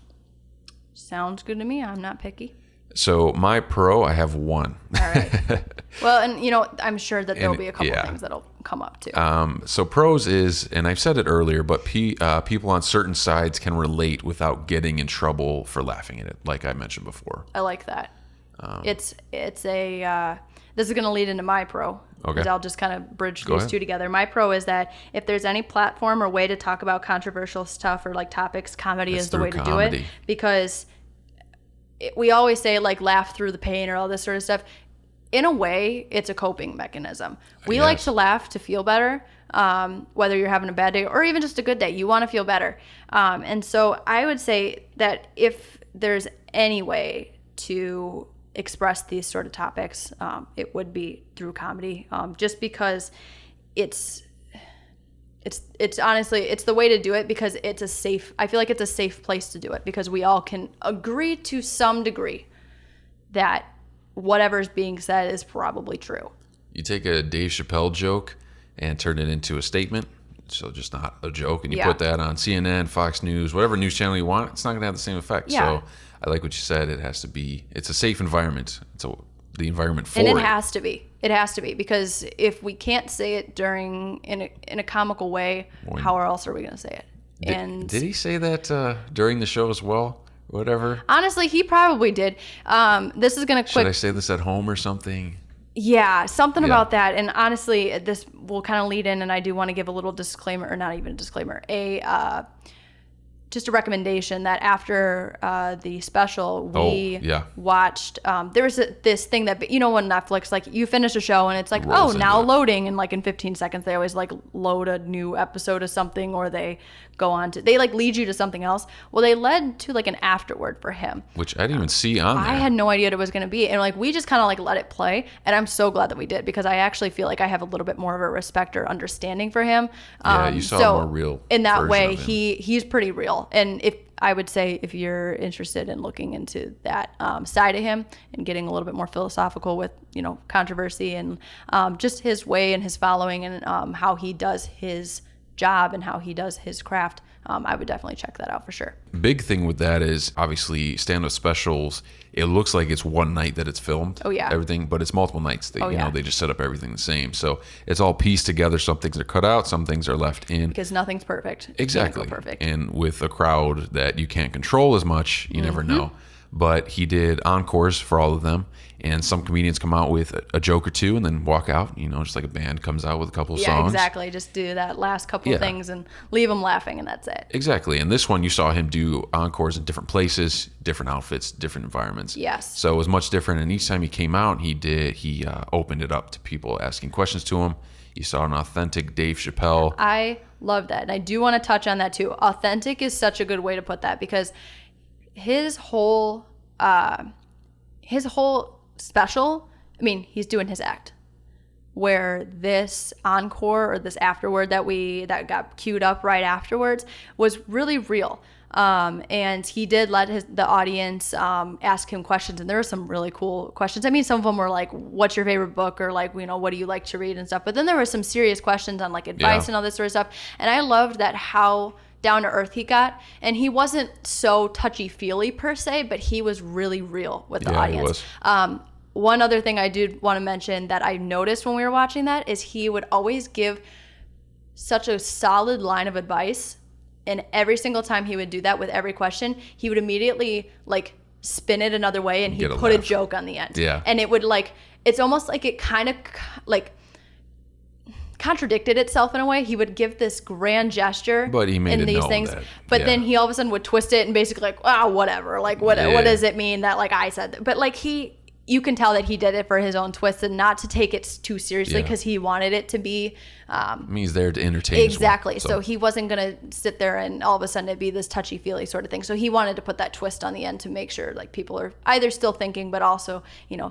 Sounds good to me. I'm not picky. So my pro, I have one. All right. Well, and I'm sure that there'll be a couple things that'll come up too. So pros is, and I've said it earlier, but people on certain sides can relate without getting in trouble for laughing at it, like I mentioned before. I like that. It's a this is going to lead into my pro. Okay. I'll just kind of bridge Go these ahead. two together. My pro is that if there's any platform or way to talk about controversial stuff or like topics, comedy It's is the through way to do comedy. it. Because we always say like laugh through the pain or all this sort of stuff. In a way, it's a coping mechanism. We like Yes. to laugh to feel better, whether you're having a bad day or even just a good day. You want to feel better. And so I would say that if there's any way to express these sort of topics, it would be through comedy, just because it's honestly, it's the way to do it, because I feel like it's a safe place to do it, because we all can agree to some degree that whatever's being said is probably true. You take a Dave Chappelle joke and turn it into a statement, so just not a joke, and you Yeah. put that on CNN, Fox News, whatever news channel you want, it's not going to have the same effect. Yeah. So I like what you said. It's a safe environment. The environment for And it. it has to be. It has to be, because if we can't say it in a comical way, how else are we going to say it? Did he say that during the show as well? Whatever. Honestly, he probably did. This is going to Should I say this at home or something? Yeah, something about that. And honestly, this will kind of lead in, and I do want to give a little disclaimer, or not even a disclaimer, just a recommendation that after the special, we watched, there was this thing that, when Netflix, like you finish a show and it's like, Rolls now into it. loading, and like in 15 seconds, they always like load a new episode of something, or they go on to, they like lead you to something else. Well, they led to like an afterword for him. Which I didn't even see on there. I had no idea what it was going to be. And like, we just kind of like let it play. And I'm so glad that we did, because I actually feel like I have a little bit more of a respect or understanding for him. Yeah, you saw a more real in that version way, of him. he's pretty real. And I would say if you're interested in looking into that side of him and getting a little bit more philosophical with, controversy and just his way and his following and how he does his job and how he does his craft, I would definitely check that out for sure. Big thing with that is obviously stand-up specials. It looks like it's one night that it's filmed. Oh, yeah. Everything, but it's multiple nights. They, yeah. They just set up everything the same. So it's all pieced together. Some things are cut out. Some things are left in. Because nothing's perfect. Exactly. Can't go perfect. And with a crowd that you can't control as much, you never know. But he did encores for all of them. And some comedians come out with a joke or two and then walk out, just like a band comes out with a couple of Yeah, songs. exactly. Just do that last couple of things and leave them laughing, and that's it. Exactly. And this one, you saw him do encores in different places, different outfits, different environments. Yes. So it was much different. And each time he came out, he opened it up to people asking questions to him. You saw an authentic Dave Chappelle. I love that. And I do want to touch on that too. Authentic is such a good way to put that, because his whole special, he's doing his act. Where this encore or this afterward that got queued up right afterwards was really real. And he did let the audience ask him questions, and there were some really cool questions. Some of them were like, what's your favorite book, or like, what do you like to read and stuff. But then there were some serious questions on like advice and all this sort of stuff. And I loved that how down to earth he got, and he wasn't so touchy-feely per se, but he was really real with the audience. He was. One other thing I did want to mention that I noticed when we were watching that is he would always give such a solid line of advice, and every single time he would do that with every question, he would immediately like spin it another way, and he'd put a joke on the end. Yeah. And it would like, it's almost like it kind of like contradicted itself in a way. He would give this grand gesture, But he made in it these known things, that, but then he all of a sudden would twist it and basically like, whatever, like what does it mean that like I said that? But like you can tell that he did it for his own twist and not to take it too seriously, because he wanted it to be he's there to entertain. exactly. So he wasn't gonna sit there and all of a sudden it'd be this touchy-feely sort of thing. So he wanted to put that twist on the end to make sure like people are either still thinking, but also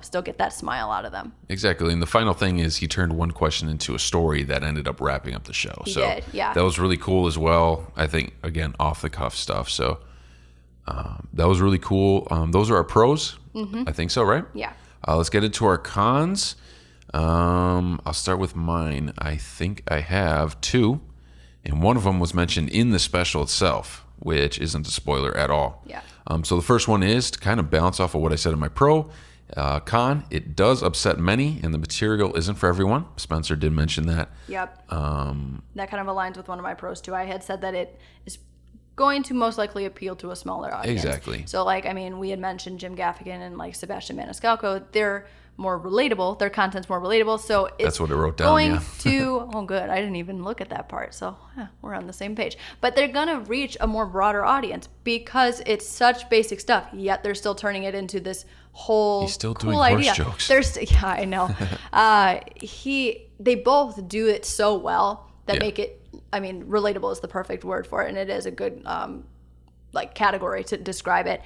still get that smile out of them. Exactly. And the final thing is he turned one question into a story that ended up wrapping up the show. He did, yeah. That was really cool as well. I think, again, off the cuff stuff. So that was really cool. Those are our pros. I think so, right? Yeah. Let's get into our cons. I'll start with mine. I think I have two, and one of them was mentioned in the special itself, which isn't a spoiler at all. Yeah. So the first one is to kind of bounce off of what I said in my pro. Con, it does upset many, and the material isn't for everyone. Spencer did mention that. Yep. That kind of aligns with one of my pros too. I had said that it is going to most likely appeal to a smaller audience. Exactly. So like, we had mentioned Jim Gaffigan and like Sebastian Maniscalco. They're more relatable. Their content's more relatable. So it's That's what it wrote down, going yeah. to, oh, good. I didn't even look at that part. So we're on the same page. But they're going to reach a more broader audience because it's such basic stuff, yet they're still turning it into this whole He's still cool doing horse idea. jokes. Yeah, I know. They both do it so well that make it, I mean, relatable is the perfect word for it, and it is a good like category to describe it.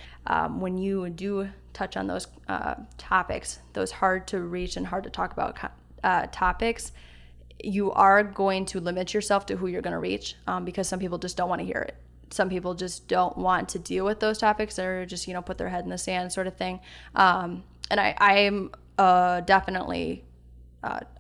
When you do touch on those topics, those hard to reach and hard to talk about topics, you are going to limit yourself to who you're going to reach, because some people just don't want to hear it. Some people just don't want to deal with those topics, or just, you know, put their head in the sand sort of thing. And I'm definitely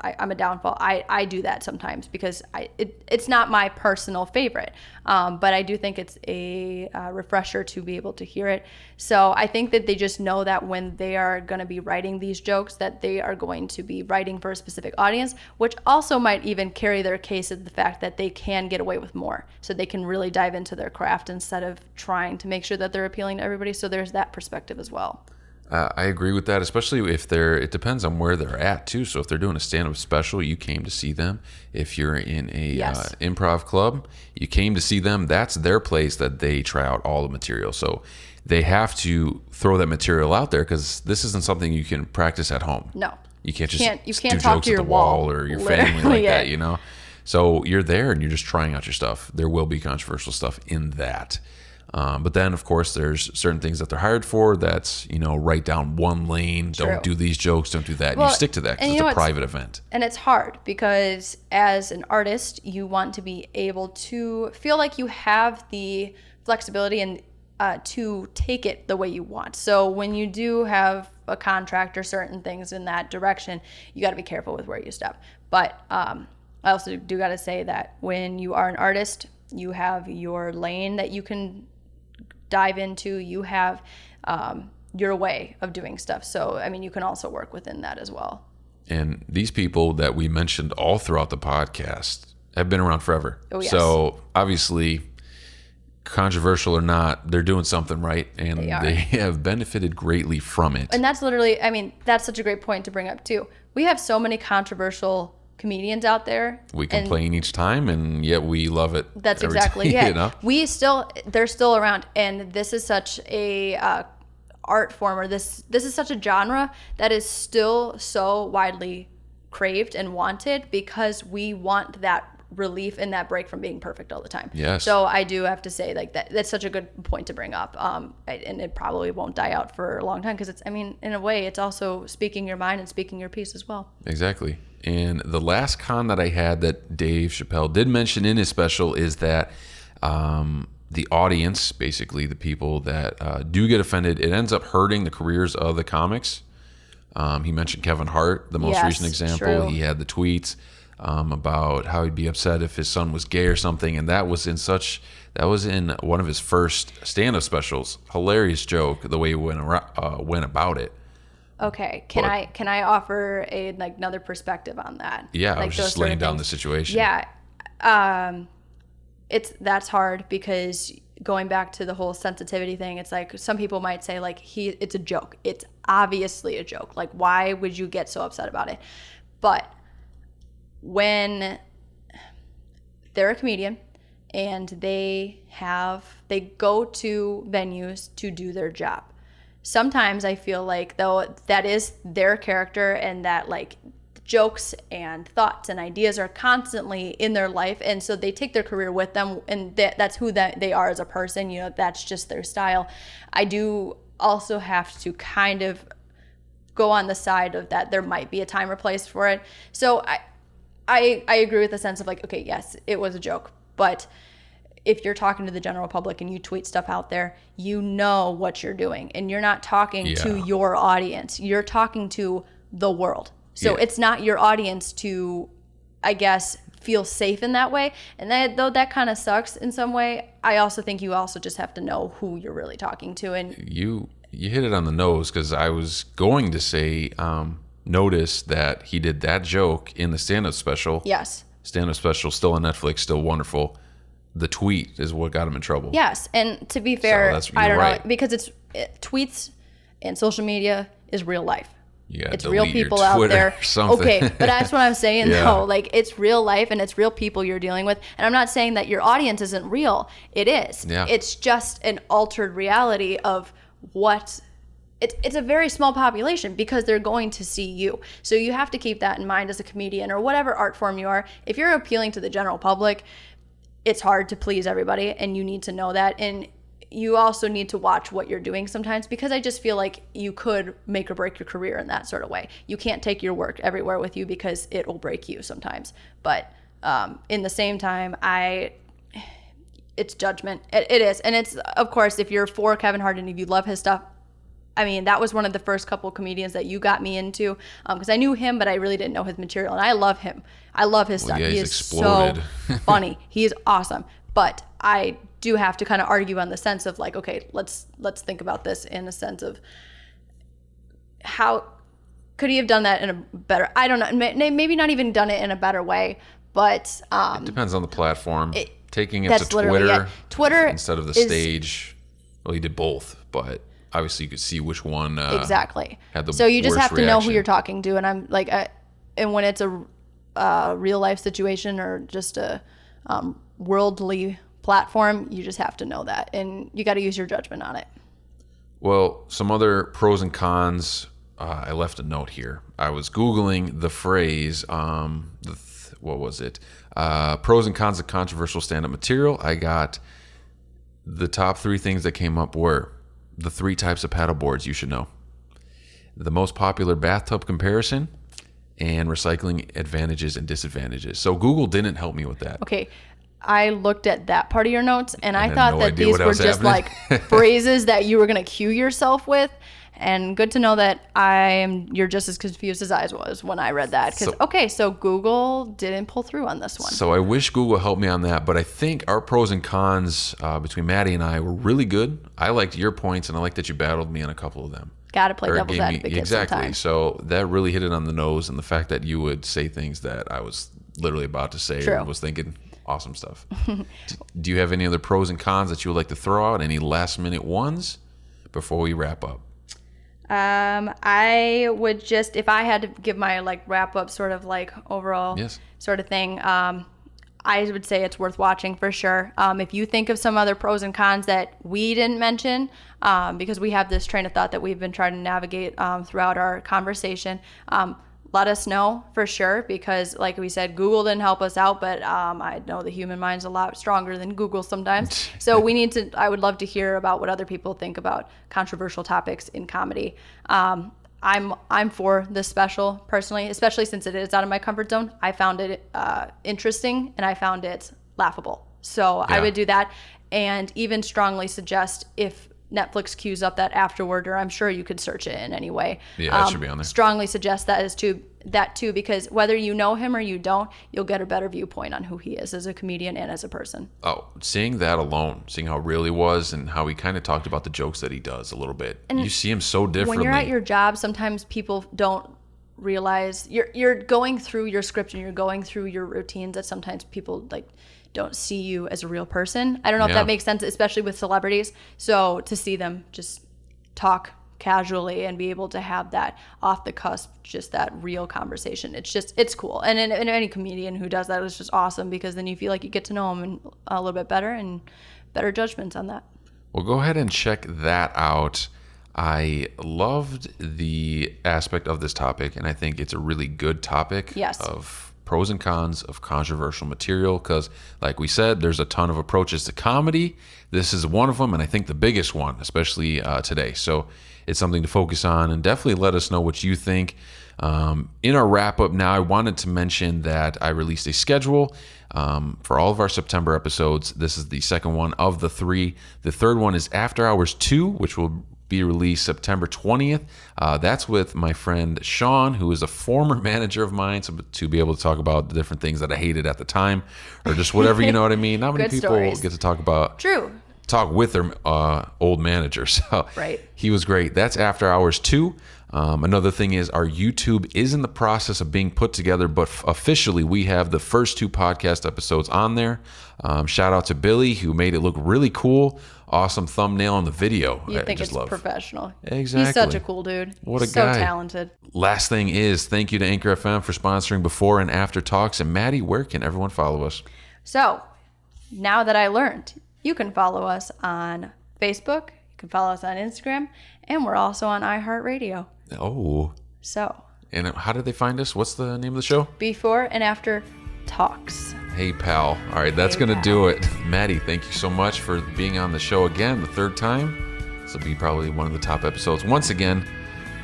I'm a downfall. I do that sometimes because it's not my personal favorite, but I do think it's a refresher to be able to hear it. So I think that they just know that when they are going to be writing these jokes, that they are going to be writing for a specific audience, which also might even carry their case of the fact that they can get away with more. So they can really dive into their craft instead of trying to make sure that they're appealing to everybody. So there's that perspective as well. I agree with that, especially if it depends on where they're at too. So if they're doing a stand-up special, you came to see them. If you're in a improv club, you came to see them. That's their place that they try out all the material. So they have to throw that material out there because this isn't something you can practice at home. No. You can't just you can't do talk jokes to your at the wall wall or your literally, family like that, you know? So you're there and you're just trying out your stuff. There will be controversial stuff in that. But then, of course, there's certain things that they're hired for. That's, you know, write down one lane. True. Don't do these jokes. Don't do that. Well, and you stick to that because it's a private event. And it's hard because as an artist, you want to be able to feel like you have the flexibility and to take it the way you want. So when you do have a contract or certain things in that direction, you got to be careful with where you step. But I also do got to say that when you are an artist, you have your lane that you can dive into. You have your way of doing stuff. So, I mean, you can also work within that as well. And these people that we mentioned all throughout the podcast have been around forever. Oh, yes. So obviously, controversial or not, they're doing something right, and they have benefited greatly from it. And that's literally, I mean, that's such a great point to bring up too. We have so many controversial comedians out there. We complain each time, and yet we love it. That's exactly time, it. You know? They're still around, and this is such a art form, or this is such a genre that is still so widely craved and wanted because we want that relief and that break from being perfect all the time. Yes. So I do have to say, like, that's such a good point to bring up, and it probably won't die out for a long time because it's, I mean, in a way, it's also speaking your mind and speaking your piece as well. Exactly. And the last con that I had that Dave Chappelle did mention in his special is that the audience, basically the people that do get offended, it ends up hurting the careers of the comics. He mentioned Kevin Hart, the most recent example. True. He had the tweets about how he'd be upset if his son was gay or something, and that was in one of his first stand-up specials. Hilarious joke the way he went about it. Okay, can I offer another perspective on that? Yeah, I was just laying down the situation. Yeah, that's hard because going back to the whole sensitivity thing, it's like some people might say like it's a joke. It's obviously a joke. Like, why would you get so upset about it? But when they're a comedian and they go to venues to do their job. Sometimes I feel like, though, that is their character and that like jokes and thoughts and ideas are constantly in their life, and so they take their career with them, and that's who they are as a person. You know, that's just their style. I do also have to kind of go on the side of that there might be a time or place for it. So I agree with the sense of like, okay, yes, it was a joke, but if you're talking to the general public and you tweet stuff out there, you know what you're doing, and you're not talking to your audience. You're talking to the world. So it's not your audience to, I guess, feel safe in that way. And though that kind of sucks in some way, I also think you also just have to know who you're really talking to. And you hit it on the nose, because I was going to say, notice that he did that joke in the stand-up special. Yes. Stand-up special, still on Netflix, still wonderful. The tweet is what got him in trouble. Yes, and to be fair, I don't know, because tweets and social media is real life. It's real people out there. Okay, but that's what I'm saying though. Like, it's real life and it's real people you're dealing with. And I'm not saying that your audience isn't real. It is. Yeah. It's just an altered reality of what it's a very small population because they're going to see you. So you have to keep that in mind as a comedian or whatever art form you are. If you're appealing to the general public, it's hard to please everybody, and you need to know that. And you also need to watch what you're doing sometimes, because I just feel like you could make or break your career in that sort of way. You can't take your work everywhere with you because it will break you sometimes. But in the same time, it's judgment. It is. And it's, of course, if you're for Kevin Hart and if you love his stuff, I mean, that was one of the first couple comedians that you got me into, because I knew him, but I really didn't know his material. And I love him. I love his stuff. Yeah, he is exploded. So funny. He is awesome. But I do have to kind of argue on the sense of like, okay, let's think about this in a sense of how could he have done that in a better, I don't know, maybe not even done it in a better way, but it depends on the platform. Taking it to Twitter, Twitter instead of the stage. Well, he did both, but obviously you could see which one exactly had the so you just worst have to know who reaction. you're talking to. And I'm like, and when it's a real life situation or just a worldly platform, you just have to know that, and you got to use your judgment on it. Well, some other pros and cons. I left a note here. I was Googling the phrase, what was it? Pros and cons of controversial stand-up material. I got the top 3 things that came up were the 3 types of paddle boards you should know, the most popular bathtub comparison, and recycling advantages and disadvantages. So Google didn't help me with that. Okay. I looked at that part of your notes, and I had thought no that idea these what were was just happening. like phrases that you were going to cue yourself with. And good to know that you're just as confused as I was when I read that. Because, so Google didn't pull through on this one. So I wish Google helped me on that, but I think our pros and cons between Maddie and I were really good. I liked your points, and I liked that you battled me on a couple of them. Got to play Or devil's gave me- advocate exactly. sometimes. So that really hit it on the nose, and the fact that you would say things that I was literally about to say True. and was thinking, awesome stuff. Do you have any other pros and cons that you would like to throw out? Any last minute ones before we wrap up? I would just, if I had to give my like wrap up sort of like overall sort of thing, I would say it's worth watching for sure. If you think of some other pros and cons that we didn't mention, because we have this train of thought that we've been trying to navigate throughout our conversation, let us know for sure, because like we said, Google didn't help us out, but I know the human mind's a lot stronger than Google sometimes. So I would love to hear about what other people think about controversial topics in comedy. I'm for this special personally, especially since it is out of my comfort zone. I found it interesting, and I found it laughable. So I would do that, and even strongly suggest, if Netflix queues up that afterward, or I'm sure you could search it in any way. Yeah, it should be on there. Strongly suggest that too, because whether you know him or you don't, you'll get a better viewpoint on who he is as a comedian and as a person. Oh, seeing that alone, seeing how real he was and how he kind of talked about the jokes that he does a little bit. And you see him so differently. When you're at your job, sometimes people don't realize you're going through your script and you're going through your routines, that sometimes people like don't see you as a real person. I don't know if that makes sense, especially with celebrities. So to see them just talk casually and be able to have that off the cusp, just that real conversation, it's cool. And any comedian who does that is just awesome, because then you feel like you get to know them a little bit better and better judgments on that. Well, go ahead and check that out. I loved the aspect of this topic, and I think it's a really good topic of pros and cons of controversial material, because like we said, there's a ton of approaches to comedy. This is one of them, and I think the biggest one, especially today. So it's something to focus on, and definitely let us know what you think. In our wrap up now, I wanted to mention that I released a schedule for all of our September episodes. This is the second one of the 3. The third one is After Hours 2, which will be released September 20th. That's with my friend Sean, who is a former manager of mine, so to be able to talk about the different things that I hated at the time, or just whatever, you know what I mean? Not many people get to talk about. Talk with their old manager. So right. He was great. That's After Hours 2. Another thing is our YouTube is in the process of being put together, but officially we have the first 2 podcast episodes on there. Shout out to Billy, who made it look really cool. Awesome thumbnail on the video. You think just it's professional. Exactly. He's such a cool dude. What a so guy. talented. Last thing is, thank you to Anchor FM for sponsoring Before and After Talks. And Maddie, where can everyone follow us? So, now that I learned, you can follow us on Facebook, you can follow us on Instagram, and we're also on iHeartRadio. Oh. So. And how did they find us? What's the name of the show? Before and After Talks. Hey, pal. All right, that's going to do it. Maddie, thank you so much for being on the show again, the 3rd time. This will be probably one of the top episodes once again,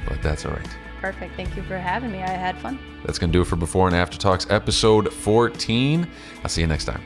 but that's all right. Perfect. Thank you for having me. I had fun. That's going to do it for Before and After Talks, episode 14. I'll see you next time.